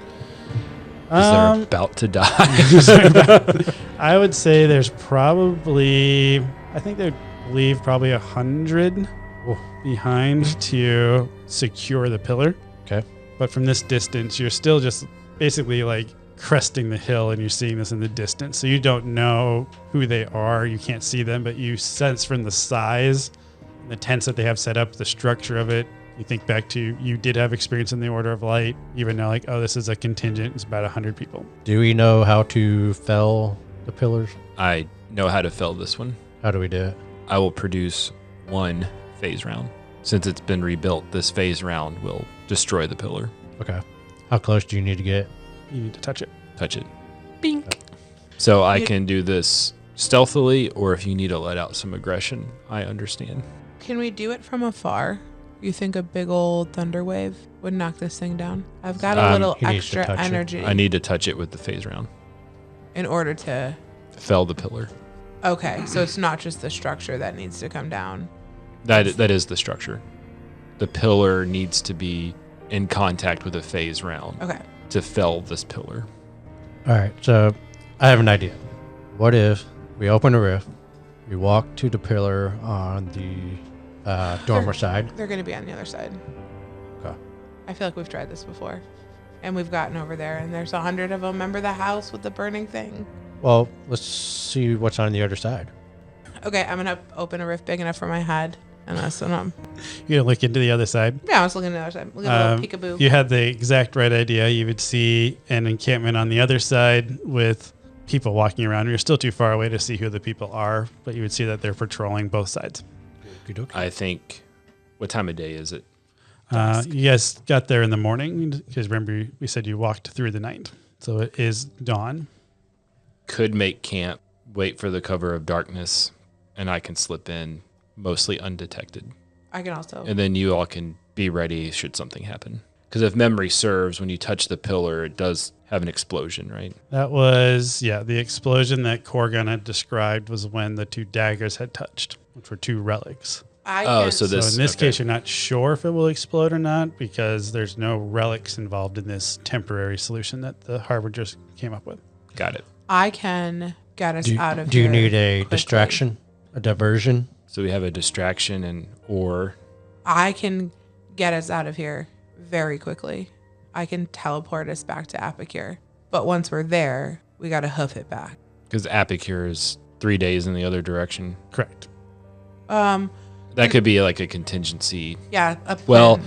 D: Because they're about to die.
B: I would say there's probably, I think they leave probably 100 behind to secure the pillar.
A: Okay.
B: But from this distance, you're still just basically like cresting the hill and you're seeing this in the distance. So you don't know who they are. You can't see them, but you sense from the size, the tents that they have set up, the structure of it. You think back to, you did have experience in the Order of Light, even now like, oh, this is a contingent. It's about 100 people.
A: Do we know how to fell the pillars?
D: I know how to fell this one.
A: How do we do it?
D: I will produce one phase round. Since it's been rebuilt, this phase round will destroy the pillar.
A: Okay. How close do you need to get?
B: You need to touch it.
D: Touch it. Bink. So I can do this stealthily, or if you need to let out some aggression, I understand.
C: Can we do it from afar? You think a big old thunder wave would knock this thing down? I've got a little
A: he needs to
C: extra
A: touch it.
C: energy
D: I need to touch it with the phase round.
C: in order to.
D: Fell the pillar.
C: Okay, so it's not just the structure that needs to come down.
D: That is the structure. The pillar needs to be in contact with a phase round
C: Okay.
D: to fell this pillar.
A: All right, so I have an idea. What if we open a rift, we walk to the pillar on the dormer side?
C: They're going to be on the other side.
A: Okay.
C: I feel like we've tried this before. And we've gotten over there, and there's 100 of them. Remember the house with the burning thing?
A: Well, let's see what's on the other side.
C: Okay, I'm going to open a rift big enough for my head. And that's what I'm...
B: You're going to look into the other side.
C: Yeah, I was looking at the other side. Look at a little peekaboo.
B: If you had the exact right idea, you would see an encampment on the other side with people walking around. You're still too far away to see who the people are, but you would see that they're patrolling both sides.
D: I think, what time of day is it?
B: You guys got there in the morning because remember we said you walked through the night. So it is dawn.
D: Could make camp, wait for the cover of darkness, and I can slip in mostly undetected.
C: I can also...
D: And then you all can be ready should something happen. Because if memory serves, when you touch the pillar, it does have an explosion, right?
B: That was, the explosion that Corgan had described was when the 2 daggers had touched, which were 2 relics.
D: So
B: So in this case, you're not sure if it will explode or not because there's no relics involved in this temporary solution that the Harbingers came up with.
D: Got it.
C: I can get us out of
A: Do
C: here
A: you need a
C: quickly.
A: distraction, a diversion?
D: So we have a distraction or
C: I can get us out of here very quickly. I can teleport us back to Apicure. But once we're there, we got to hoof it back.
D: because Apicure is 3 days in the other direction.
B: Correct.
D: That could be like a contingency.
C: Yeah.
D: Well,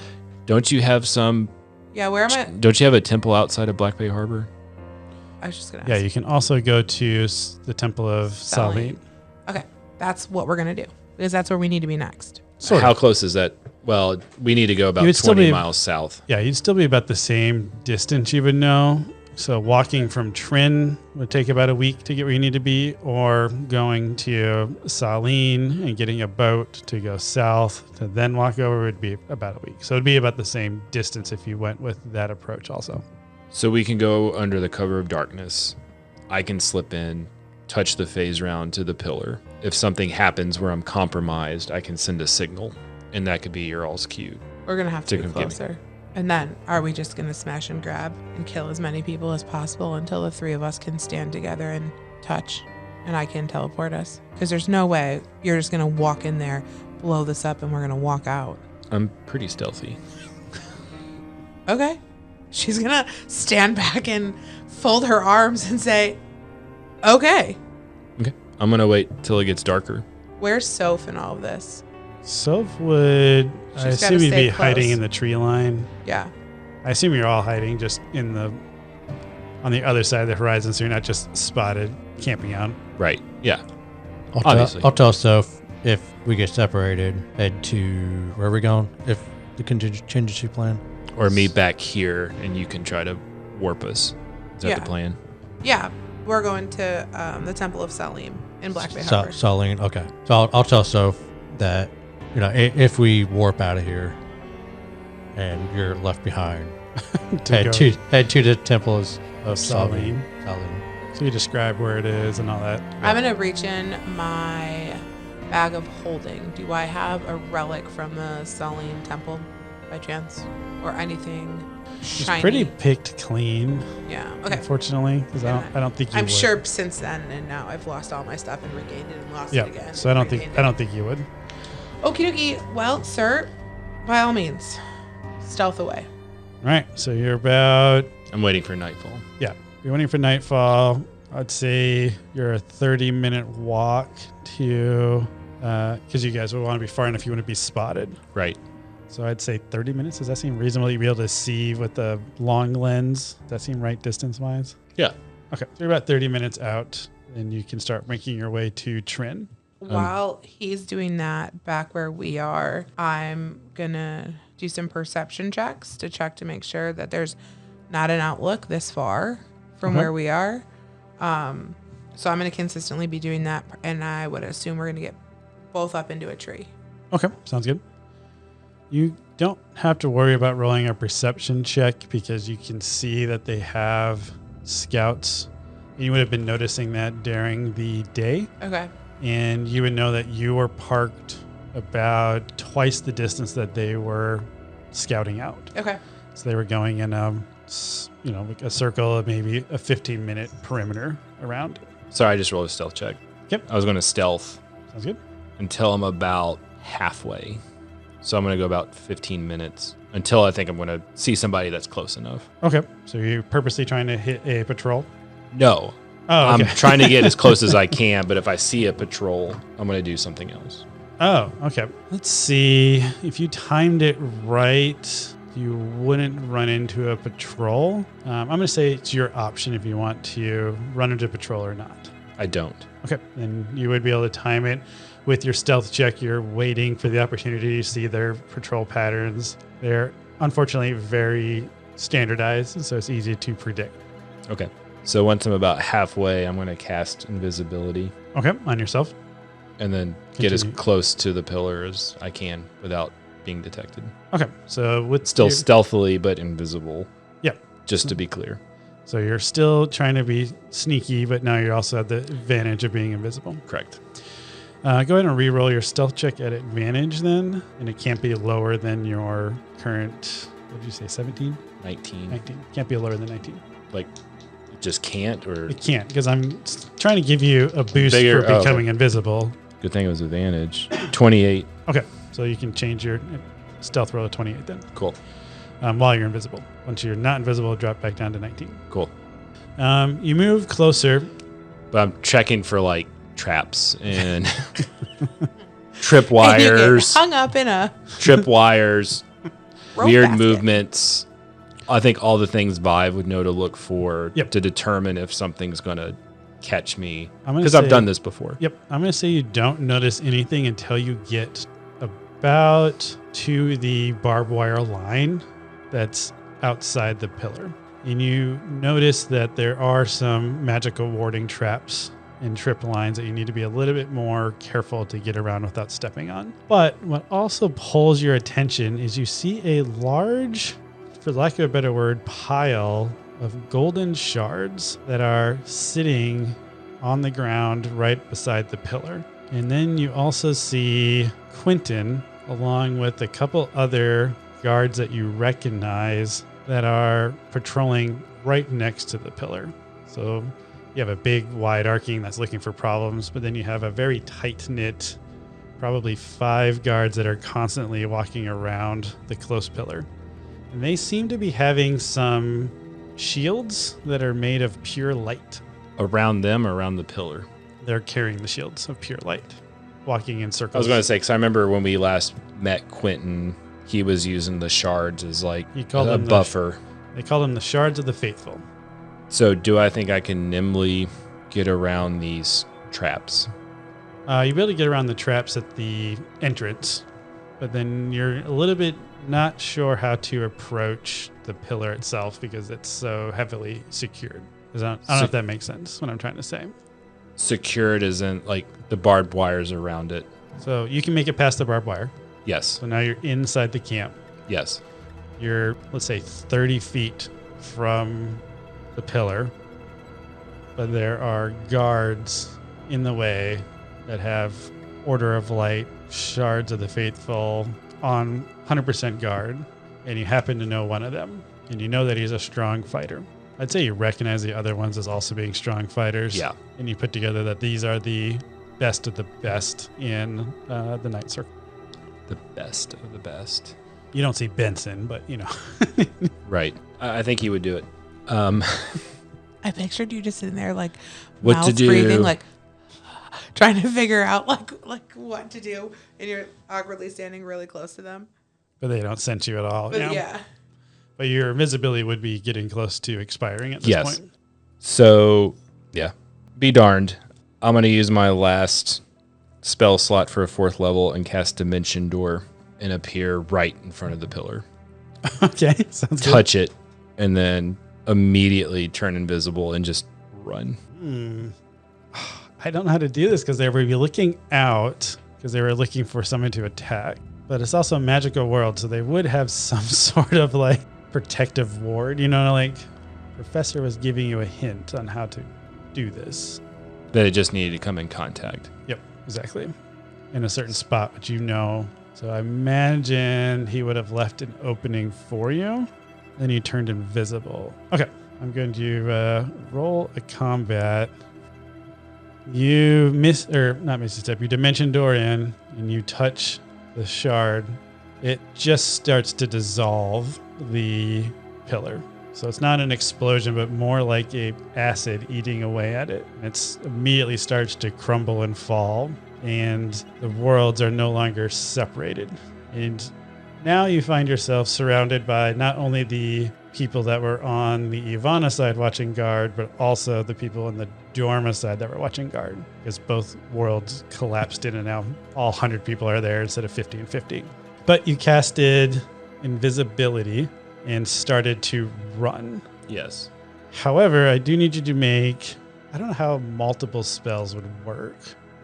D: don't you have some?
C: Yeah, where am I?
D: Don't you have a temple outside of Black Bay Harbor?
C: I was just going to
B: Yeah,
C: ask.
B: you can also go to the Temple of Saline.
C: Okay, that's what we're going to do because that's where we need to be next.
D: How close is that? Well, we need to go about
B: You would still
D: 20
B: be-
D: miles south.
B: Yeah, you'd still be about the same distance you would know. So walking from Trin would take about a week to get where you need to be, or going to Saline and getting a boat to go south to then walk over would be about a week. So it'd be about the same distance if you went with that approach also.
D: So we can go under the cover of darkness. I can slip in, touch the phase round to the pillar. If something happens where I'm compromised, I can send a signal, and that could be your all's cue.
C: We're going to have to
D: To
C: be
D: come get me.
C: closer. And then are we just going to smash and grab and kill as many people as possible until the 3 of us can stand together and touch and I can teleport us? Because there's no way you're just going to walk in there, blow this up, and we're going to walk out.
D: I'm pretty stealthy.
C: Okay. She's going to stand back and fold her arms and say, okay.
D: Okay. I'm going to wait till it gets darker.
C: Where's Soph in all of this?
B: Soph would, I
C: She's gotta
B: assume you'd
C: stay
B: be hiding
C: close.
B: in the tree line.
C: Yeah.
B: I assume you're all hiding just on the other side of the horizon, so you're not just spotted camping out.
D: Right. Yeah.
A: I'll tell Soph if we get separated, head to where are we going? If the contingency plan.
D: Or meet back here, and you can try to warp us. Is that
C: Yeah.
D: the plan?
C: Yeah. We're going to the Temple of Salim in Black Bay Harbor.
A: Saline. Okay. So I'll tell Soph that if we warp out of here and you're left behind, head to the temples of Saline.
B: So you describe where it is and all that.
C: I'm going to reach in my bag of holding. Do I have a relic from the Saline Temple by chance? Or anything
B: It's
C: shiny?
B: pretty picked clean,
C: Yeah. Okay.
B: unfortunately, because I don't think you
C: I'm
B: would.
C: sure since then and now I've lost all my stuff and regained it and lost
B: Yeah,
C: it again.
B: so I don't think you would.
C: Okie dokie. Well, sir, by all means, stealth away.
B: All right, so you're about,
D: I'm waiting for nightfall.
B: you're waiting for nightfall. I'd say you're a 30-minute walk to, because you guys would want to be far enough you wouldn't be spotted.
D: Right.
B: So I'd say 30 minutes. Does that seem reasonable? You'd be able to see with the long lens. Does that seem right distance-wise?
D: Yeah.
B: Okay, so you're about 30 minutes out, and you can start making your way to Trin.
C: While he's doing that back where we are, I'm going to do some perception checks to check to make sure that there's not an outlook this far from
B: Okay.
C: where we are. So I'm going to consistently be doing that, and I would assume we're going to get both up into a tree.
B: Okay, sounds good. You don't have to worry about rolling a perception check because you can see that they have scouts. You would have been noticing that during the day.
C: Okay.
B: and you would know that you were parked about twice the distance that they were scouting out.
C: Okay.
B: So they were going in, like a circle of maybe a 15-minute perimeter around.
D: Sorry, I just rolled a stealth check.
B: Yep.
D: I was going to stealth
B: Sounds good.
D: until I'm about halfway. So I'm going to go about 15 minutes until I think I'm going to see somebody that's close enough.
B: Okay. So you're purposely trying to hit a patrol?
D: No.
B: Oh, okay.
D: I'm trying to get as close as I can, but if I see a patrol, I'm going to do something else.
B: Oh, okay. Let's see. If you timed it right, you wouldn't run into a patrol. I'm going to say it's your option if you want to run into a patrol or not.
D: I don't.
B: Okay. Then you would be able to time it with your stealth check. You're waiting for the opportunity to see their patrol patterns. They're unfortunately very standardized, so it's easy to predict.
D: Okay. So once I'm about halfway, I'm going to cast invisibility
B: Okay. On yourself.
D: and then get as
B: Continue.
D: close to the pillar as I can without being detected.
B: Okay. So with
D: Still
B: your-
D: stealthily, but invisible.
B: Yep.
D: Just to be clear.
B: So you're still trying to be sneaky, but now you also have the advantage of being invisible.
D: Correct.
B: Go ahead and re-roll your stealth check at advantage then, and it can't be lower than your current, what did you say, 17?
D: 19.
B: 19. Can't be lower than 19.
D: Like, it just can't, or
B: It can't, because I'm trying to give you a boost
D: Bigger-
B: for
D: oh,
B: becoming invisible.
D: good thing it was advantage. 28.
B: Okay, so you can change your stealth roll to 28 then,
D: Cool.
B: while you're invisible. Once you're not invisible, drop back down to 19.
D: Cool.
B: You move closer.
D: But I'm checking for like traps and trip
C: And you get
D: wires,
C: hung up in a
D: trip wires,
C: rope
D: weird
C: basket.
D: movements. I think all the things Vive would know to look for
B: Yep.
D: to determine if something's going to catch me.
B: I'm gonna
D: Because I've
B: say-
D: done this before.
B: Yep, I'm going to say you don't notice anything until you get about to the barbed wire line that's outside the pillar. And you notice that there are some magical warding traps and trip lines that you need to be a little bit more careful to get around without stepping on. But what also pulls your attention is you see a large, for lack of a better word, pile of golden shards that are sitting on the ground right beside the pillar. And then you also see Quentin along with a couple other guards that you recognize that are patrolling right next to the pillar. So you have a big wide arcing that's looking for problems, but then you have a very tight knit, probably 5 guards that are constantly walking around the close pillar. And they seem to be having some shields that are made of pure light.
D: Around them, around the pillar.
B: They're carrying the shields of pure light, walking in circles.
D: I was going to say, because I remember when we last met Quentin, he was using the shards as like
B: He called
D: a
B: them the-
D: buffer.
B: They call them the shards of the faithful.
D: So do I think I can nimbly get around these traps?
B: You'll be able to get around the traps at the entrance, but then you're a little bit not sure how to approach the pillar itself because it's so heavily secured. 'Cause I don't know if that makes sense, what I'm trying to say.
D: Secured isn't like the barbed wires around it.
B: So you can make it past the barbed wire.
D: Yes.
B: So now you're inside the camp.
D: Yes.
B: You're, let's say, 30 feet from the pillar, but there are guards in the way that have Order of Light, Shards of the Faithful on 100% guard, and you happen to know one of them, and you know that he's a strong fighter. I'd say you recognize the other ones as also being strong fighters.
D: Yeah.
B: And you put together that these are the best of the best in the Night Circle.
D: The best of the best.
B: You don't see Benson, but you know.
D: Right. I think he would do it.
C: I pictured you just sitting there like
D: What to
C: mouth
D: do.
C: breathing, like trying to figure out like what to do, and you're awkwardly standing really close to them.
B: But they don't sense you at all.
C: But
B: you know?
C: yeah.
B: But your invisibility would be getting close to expiring at this
D: Yes.
B: point.
D: So, yeah. Be darned. I'm going to use my last spell slot for a 4th level and cast Dimension Door and appear right in front of the pillar.
B: Okay, sounds good.
D: Touch it, and then immediately turn invisible and just run.
B: I don't know how to do this because they would be looking out because they were looking for someone to attack. But it's also a magical world, so they would have some sort of like protective ward. You know, like Professor was giving you a hint on how to do this.
D: That it just needed to come in contact.
B: Yep, exactly. In a certain spot, which you know. So I imagine he would have left an opening for you. Then he turned invisible. Okay, I'm going to roll a combat. You not miss a step. You dimension door in, and you touch the shard. It just starts to dissolve the pillar. So it's not an explosion, but more like a acid eating away at it. It immediately starts to crumble and fall, and the worlds are no longer separated. And now you find yourself surrounded by not only the people that were on the Ivana side watching guard, but also the people on the Dorma side that were watching guard, because both worlds collapsed in, and now all 100 people are there instead of 50 and 50. But you casted invisibility and started to run.
D: Yes.
B: However, I do need you to make, I don't know how multiple spells would work.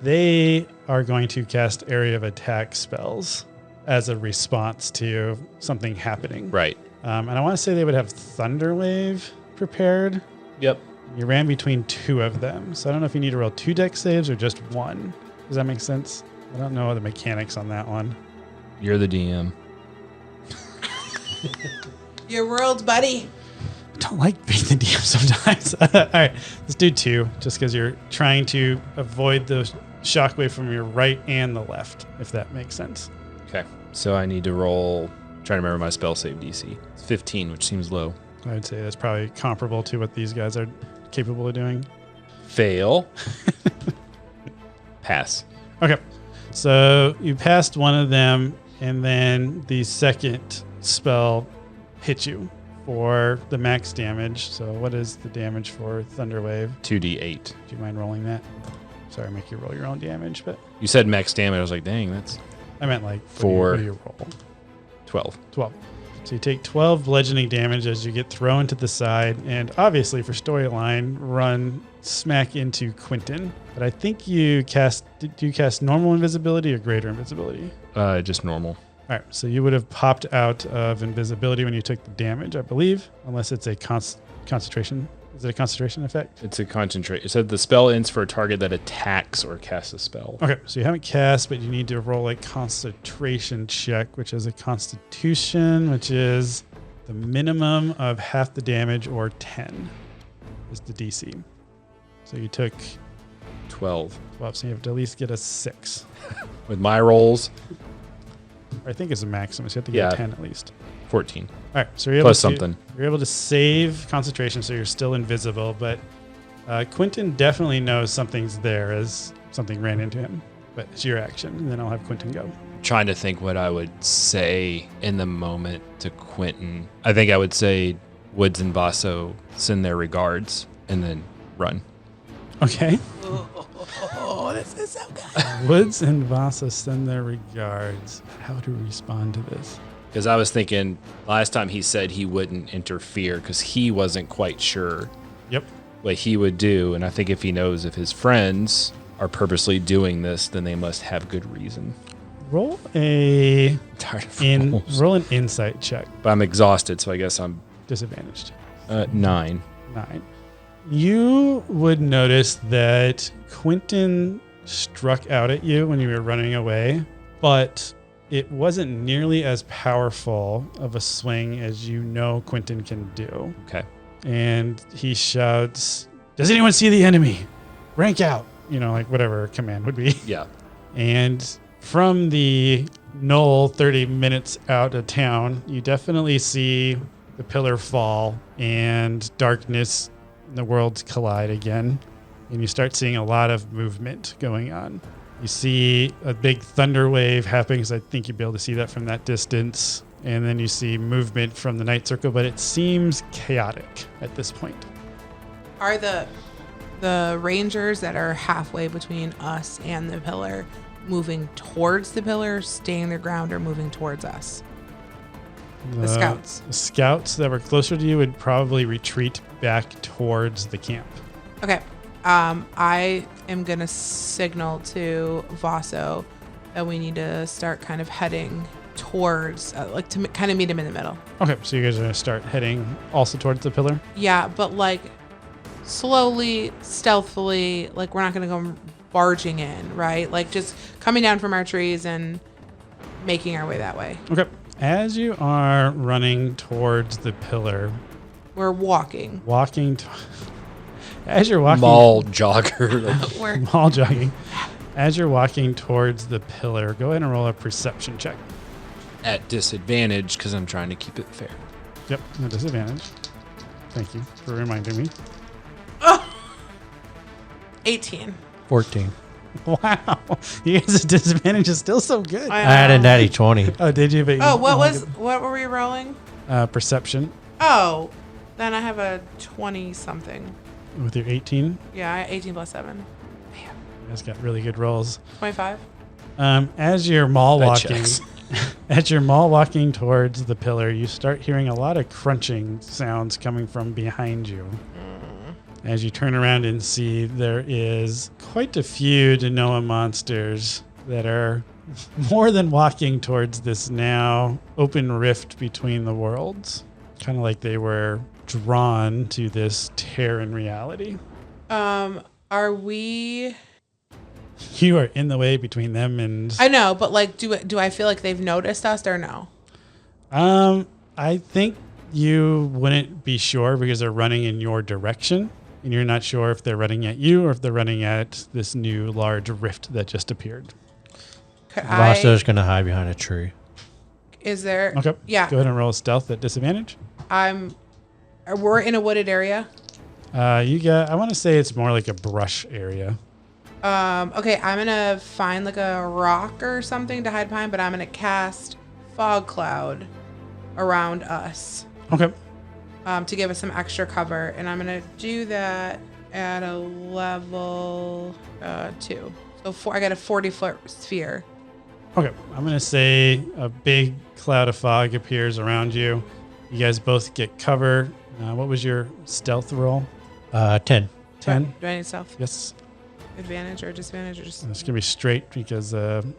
B: They are going to cast area of attack spells as a response to something happening.
D: Right.
B: And I want to say they would have Thunderwave prepared.
D: Yep.
B: You ran between two of them. So I don't know if you need to roll 2 dex saves or just 1. Does that make sense? I don't know the mechanics on that one.
D: You're the DM.
C: Your world, buddy.
B: I don't like being the DM sometimes. All right, let's do 2, just because you're trying to avoid the shockwave from your right and the left, if that makes sense.
D: Okay. So I need to roll, trying to remember my spell save DC. It's 15, which seems low.
B: I would say that's probably comparable to what these guys are capable of doing.
D: Fail. Pass.
B: Okay, so you passed one of them, and then the second spell hit you for the max damage. So what is the damage for Thunderwave?
D: 2d8.
B: Do you mind rolling that? Sorry, I make you roll your own damage, but
D: You said max damage. I was like, dang, that's
B: I meant like
D: Four.
B: what do you roll?
D: 12.
B: 12. So you take 12 bludgeoning damage as you get thrown to the side, and obviously for storyline, run smack into Quentin. But I think did you cast normal invisibility or greater invisibility?
D: Just normal.
B: All right, so you would have popped out of invisibility when you took the damage, I believe, unless it's a concentration. Is it a concentration effect?
D: It's a concentrate. It said the spell ends for a target that attacks or casts a spell.
B: Okay, so you haven't cast, but you need to roll a concentration check, which is a constitution, which is the minimum of half the damage, or 10 is the DC. So you took
D: 12.
B: 12, so you have to at least get a 6.
D: With my rolls,
B: I think it's a maximum, so you have to get a 10 at least.
D: 14.
B: All right, so you're able
D: Plus
B: to,
D: something.
B: You're able to save concentration, so you're still invisible. But Quentin definitely knows something's there as something ran into him. But it's your action, and then I'll have Quentin go.
D: Trying to think what I would say in the moment to Quentin. I think I would say Woods and Basso send their regards and then run.
B: Okay.
C: Oh, this is so good.
B: Woods and Vasa send their regards. How to respond to this?
D: Because I was thinking last time he said he wouldn't interfere because he wasn't quite sure
B: Yep.
D: what he would do. And I think if he knows if his friends are purposely doing this, then they must have good reason.
B: Roll a
D: Tired of rolls.
B: roll an insight check.
D: But I'm exhausted, so I guess I'm
B: Disadvantaged.
D: 9.
B: 9. You would notice that Quentin struck out at you when you were running away, but it wasn't nearly as powerful of a swing as you know Quentin can do.
D: Okay.
B: And he shouts, "Does anyone see the enemy? Rank out." You know, like whatever command would be.
D: Yeah.
B: And from the knoll 30 minutes out of town, you definitely see the pillar fall and darkness and the worlds collide again. And you start seeing a lot of movement going on. You see a big thunder wave happening, because I think you'd be able to see that from that distance. And then you see movement from the night circle, but it seems chaotic at this point.
C: Are the rangers that are halfway between us and the pillar moving towards the pillar, staying their ground, or moving towards us? The scouts.
B: The scouts that were closer to you would probably retreat back towards the camp.
C: Okay. I am going to signal to Vaso that we need to start kind of heading towards, like to kind of meet him in the middle.
B: Okay, so you guys are going to start heading also towards the pillar?
C: Yeah, but like slowly, stealthily, like we're not going to go barging in, right? Like just coming down from our trees and making our way that way.
B: Okay. As you are running towards the pillar,
C: We're walking.
B: As you're walking,
D: Mall jogger. Like,
C: We're
B: mall jogging. As you're walking towards the pillar, go ahead and roll a perception check.
D: at disadvantage because I'm trying to keep it fair.
B: Yep, no disadvantage. Thank you for reminding me.
C: 18.
A: 14.
B: Wow, you guys' disadvantage is still so good.
A: I had a natty 20.
B: Oh, did you? But
C: Oh, what were we rolling?
B: Perception
C: Oh, then I have a 20 something.
B: with your 18.
C: Yeah, 18 plus 7.
B: You guys got really good rolls.
C: 25.
B: As you're mall
D: That
B: walking,
D: checks.
B: as you're mall walking towards the pillar, you start hearing a lot of crunching sounds coming from behind you. As you turn around and see, there is quite a few Denoa monsters that are more than walking towards this now open rift between the worlds. Kind of like they were drawn to this tear in reality.
C: Are we?
B: You are in the way between them and...
C: I know, but like, do I feel like they've noticed us or no?
B: I think you wouldn't be sure because they're running in your direction. And you're not sure if they're running at you or if they're running at this new large rift that just appeared.
A: Vasto's going to hide behind a tree.
C: Is there?
B: Okay.
C: Yeah.
B: Go ahead and roll a stealth at disadvantage.
C: We're in a wooded area.
B: I want to say it's more like a brush area.
C: Okay, I'm gonna find like a rock or something to hide behind, but I'm gonna cast fog cloud around us.
B: Okay.
C: To give us some extra cover, and I'm gonna do that at a level 2. So I got a 40-foot sphere.
B: Okay. I'm going to say a big cloud of fog appears around you. You guys both get cover. What was your stealth roll?
A: 10.
B: 10?
C: Do I need stealth?
B: Yes.
C: Advantage or disadvantage or just?
B: It's going to be straight because you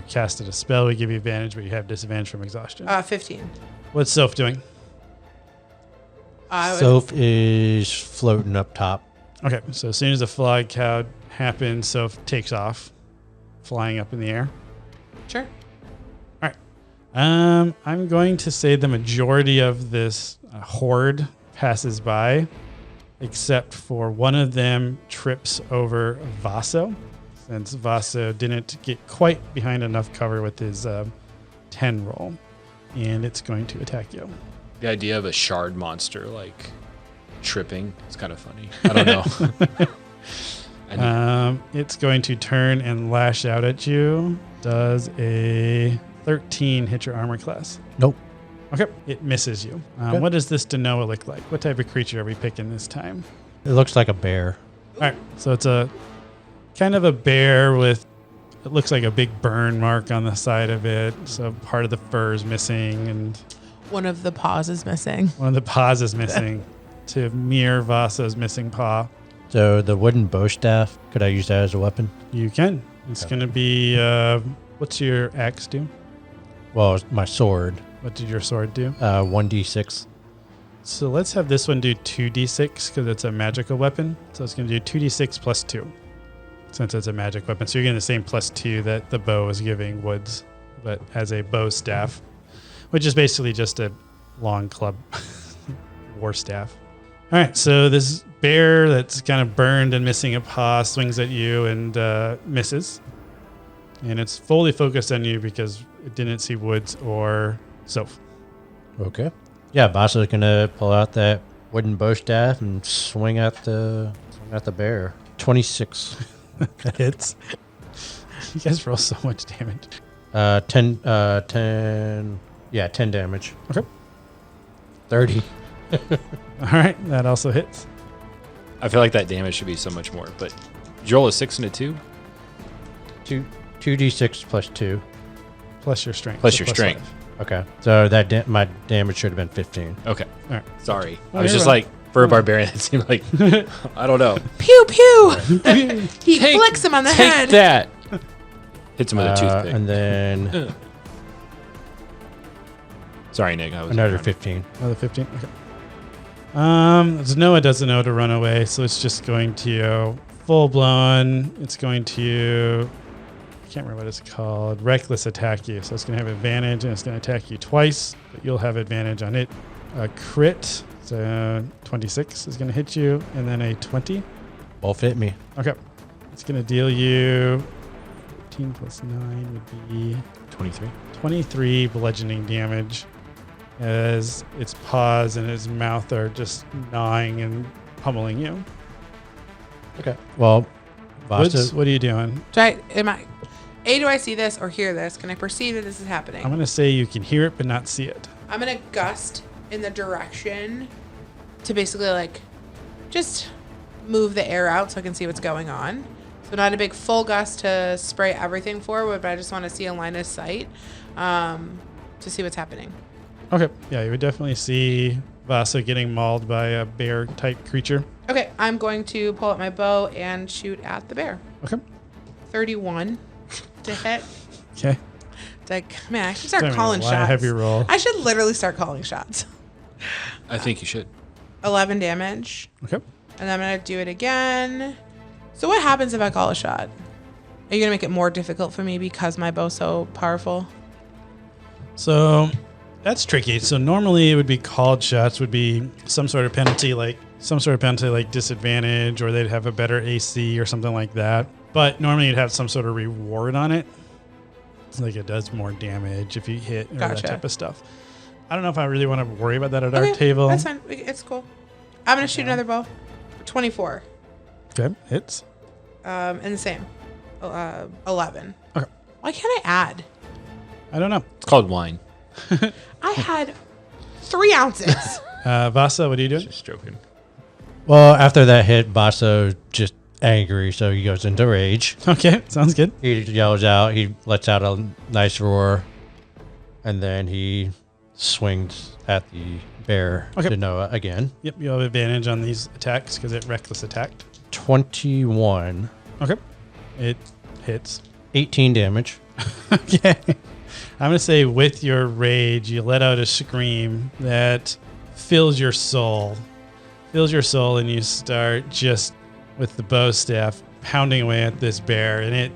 B: casted a spell. We give you advantage, but you have disadvantage from exhaustion.
C: 15.
B: What's Soph doing?
A: Soph is floating up top.
B: Okay, so as soon as the fog cloud happens, Soph takes off, flying up in the air.
C: Sure.
B: All right. I'm going to say the majority of this horde passes by, except for one of them trips over Vaso, since Vaso didn't get quite behind enough cover with his 10 roll, and it's going to attack you.
D: The idea of a shard monster like tripping is kind of funny. I don't know.
B: It's going to turn and lash out at you. Does a 13 hit your armor class?
A: Nope.
B: Okay, it misses you. What does this Denoa look like? What type of creature are we picking this time?
A: It looks like a bear.
B: All right, so it's a kind of a bear with, it looks like a big burn mark on the side of it. So part of the fur is missing and
C: One of the paws is missing.
B: one of the paws is missing to mirror Vasa's missing paw.
A: So the wooden bow staff, could I use that as a weapon?
B: You can. It's going to be, what's your axe do?
A: Well, it's my sword.
B: What did your sword do?
A: 1d6.
B: So let's have this one do 2d6 because it's a magical weapon. So it's going to do 2d6 plus 2 since it's a magic weapon. So you're getting the same plus 2 that the bow is giving Woods, but as a bow staff, which is basically just a long club war staff. All right, so this bear that's kind of burned and missing a paw swings at you and misses. And it's fully focused on you because it didn't see Woods or Soph.
A: Okay. Yeah, Vasto's going to pull out that wooden bow staff and swing at the bear. 26.
B: That hits. You guys roll so much damage.
A: 10. Yeah, 10 damage.
B: Okay.
A: 30.
B: All right, that also hits.
D: I feel like that damage should be so much more, but did you roll a 6 and a 2?
A: 2d6 plus 2.
B: Plus your strength.
D: Plus
B: so
D: your strength.
B: 5.
A: Okay. So that my damage should have been 15.
D: Okay.
B: All right.
D: Sorry.
B: Oh,
D: I was
B: you're
D: just
B: right.
D: like, for a barbarian, it seemed like, I don't know.
C: Pew pew. He flicks him on the
D: Take
C: head.
D: that. Hits him with a toothpick.
A: And then
D: Sorry, Nick. I was
A: another 15.
B: Another 15. Okay. Noah doesn't know to run away, so it's just going to full blown. It's going to, I can't remember what it's called, reckless attack you. So it's going to have advantage, and it's going to attack you twice, but you'll have advantage on it. A crit, so 26 is going to hit you, and then a 20.
A: Both hit me.
B: Okay. It's going to deal you 15 plus 9 would be 23 bludgeoning damage as its paws and its mouth are just gnawing and pummeling you.
A: Okay. Well,
B: Woods, what are you doing?
C: Do I see this or hear this? Can I perceive that this is happening?
B: I'm going to say you can hear it but not see it.
C: I'm going to gust in the direction to basically like just move the air out so I can see what's going on. So not a big full gust to spray everything forward, but I just want to see a line of sight to see what's happening.
B: Okay. Yeah, you would definitely see Vasa getting mauled by a bear-type creature.
C: Okay, I'm going to pull out my bow and shoot at the bear.
B: Okay.
C: 31 to hit.
B: Okay.
C: It's like, man, I should start calling shots.
B: Heavy roll.
C: I should literally start calling shots.
D: I think you should.
C: 11 damage.
B: Okay.
C: And I'm going to do it again. So what happens if I call a shot? Are you going to make it more difficult for me because my bow's so powerful?
B: So that's tricky. So normally it would be called shots would be some sort of penalty like disadvantage, or they'd have a better AC or something like that. But normally you'd have some sort of reward on it. Like it does more damage if you hit or that type of stuff. I don't know if I really want to worry about that at our table.
C: That's fine. It's cool. I'm going to shoot another bow. 24.
B: Okay, hits.
C: And the same. 11.
B: Okay.
C: Why can't I add?
B: I don't know.
D: It's called wine.
C: I had 3 ounces.
B: Vasa, what are you doing?
D: Just joking.
A: Well, after that hit, Basso just angry, so he goes into rage.
B: Okay, sounds good.
A: He yells out. He lets out a nice roar, and then he swings at the bear to Noah again.
B: Yep, you have advantage on these attacks because it reckless attacked.
A: 21.
B: Okay. It hits.
A: 18 damage.
B: Okay. I'm going to say with your rage, you let out a scream that fills your soul. And you start just with the bow staff pounding away at this bear, and it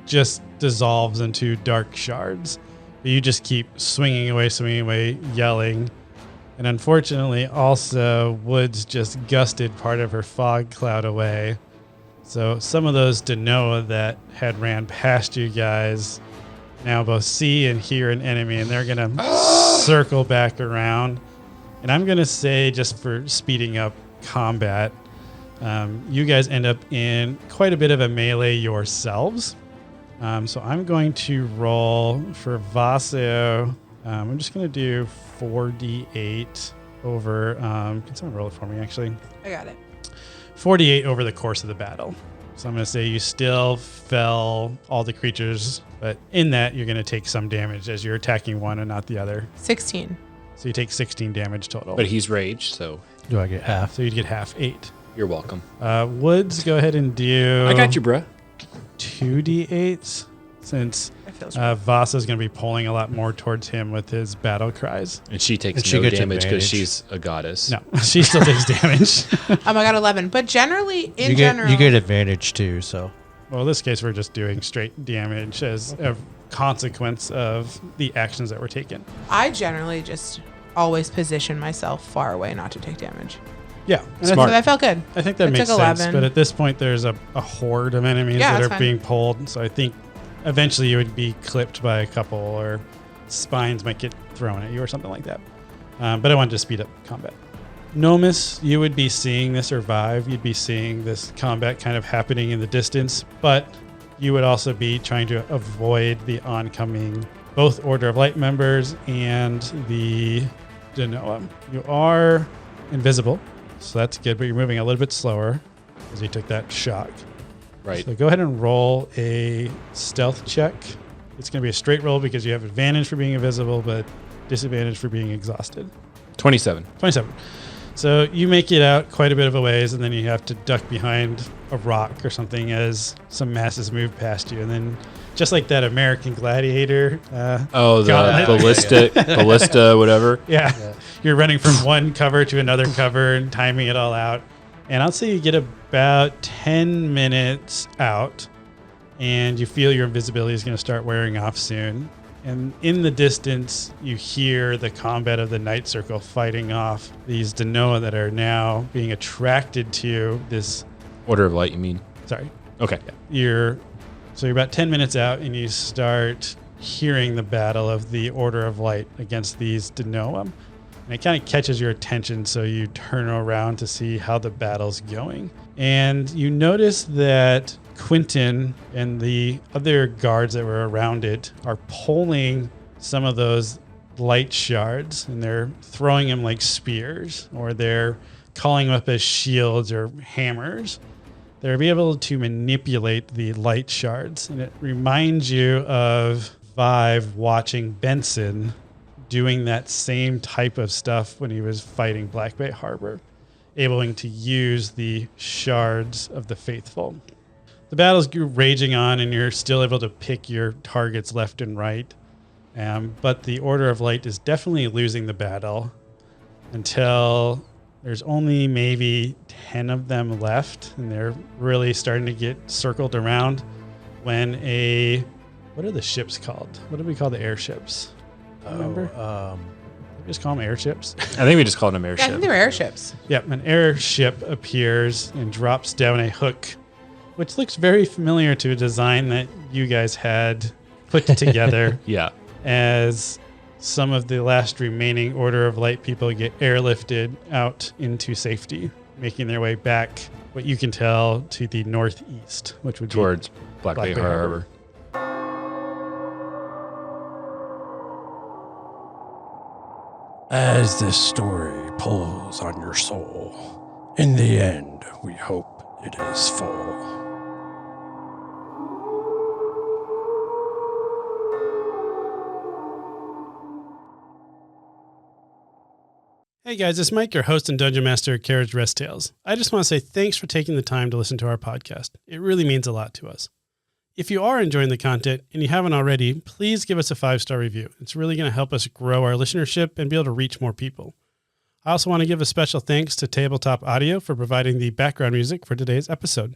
B: just dissolves into dark shards. You just keep swinging away, yelling. And unfortunately, also, Woods just gusted part of her fog cloud away. So some of those Denoa that had ran past you guys now both see and hear an enemy, and they're going to circle back around. And I'm going to say, just for speeding up combat, you guys end up in quite a bit of a melee yourselves. So I'm going to roll for Vaso. I'm just going to do 4d8 over... can someone roll it for me, actually?
C: I got it.
B: 4d8 over the course of the battle. So I'm going to say you still fell all the creatures, but in that you're going to take some damage as you're attacking one and not the other.
C: 16.
B: So you take 16 damage total.
D: But he's raged, so
A: Do I get half?
B: So you'd get half, 8.
D: you're welcome.
B: Woods, go ahead and do...
D: I got you, bruh.
B: 2d8s, since
C: That feels right.
B: Vasa's going to be pulling a lot more towards him with his battle cries.
D: And she takes
A: And she
D: no
A: gets
D: damage because
A: advantage.
D: she's a goddess.
B: No, she still takes damage.
C: I got 11. But generally,
A: You get advantage too, so.
B: Well, in this case, we're just doing straight damage as a consequence of the actions that were taken.
C: I generally just always position myself far away not to take damage.
B: Yeah. And
C: So that felt good.
B: I think that
C: It
B: makes
C: took
B: sense.
C: 11.
B: But at this point, there's a horde of enemies
C: Yeah,
B: that
C: that's
B: are
C: fine.
B: being pulled. So I think eventually you would be clipped by a couple, or spines might get thrown at you or something like that. But I wanted to speed up combat. Nomis, you would be seeing this survive. You'd be seeing this combat kind of happening in the distance, but you would also be trying to avoid the oncoming both Order of Light members and the Genoa. You are invisible, so that's good, but you're moving a little bit slower as you took that shock.
D: Right.
B: So go ahead and roll a stealth check. It's going to be a straight roll because you have advantage for being invisible, but disadvantage for being exhausted.
D: 27.
B: 27. So you make it out quite a bit of a ways, and then you have to duck behind a rock or something as some masses move past you. And then just like that American Gladiator.
D: The
B: gauntlet.
D: ballista, whatever.
B: Yeah. You're running from one cover to another cover and timing it all out. And I'll say you get about 10 minutes out, and you feel your invisibility is going to start wearing off soon. And in the distance, you hear the combat of the Night Circle fighting off these Denoa that are now being attracted to this.
D: Order of Light, you mean?
B: Sorry.
D: Okay.
B: You're about 10 minutes out, and you start hearing the battle of the Order of Light against these Denoa. And it kind of catches your attention, so you turn around to see how the battle's going. And you notice that Quentin and the other guards that were around it are pulling some of those light shards, and they're throwing them like spears, or they're calling them up as shields or hammers. They're able to manipulate the light shards, and it reminds you of Vive watching Benson doing that same type of stuff when he was fighting Black Bay Harbor, able to use the shards of the faithful. The battle's raging on, and you're still able to pick your targets left and right. But the Order of Light is definitely losing the battle until there's only maybe 10 of them left, and they're really starting to get circled around when what are the ships called? What do we call the airships? Remember? We just call them airships.
D: I think we just called them airships.
C: Yeah, I think they're airships.
B: Yep, an airship appears and drops down a hook, which looks very familiar to a design that you guys had put together.
D: Yeah.
B: As some of the last remaining Order of Light people get airlifted out into safety, making their way back, what you can tell, to the northeast, which would
D: towards
B: be
D: Black Bay Harbor.
A: As this story pulls on your soul, in the end, we hope it is full.
B: Hey guys, it's Mike, your host and Dungeon Master at Carriage Rest Tales. I just want to say thanks for taking the time to listen to our podcast. It really means a lot to us. If you are enjoying the content and you haven't already, please give us a 5-star review. It's really going to help us grow our listenership and be able to reach more people. I also want to give a special thanks to Tabletop Audio for providing the background music for today's episode.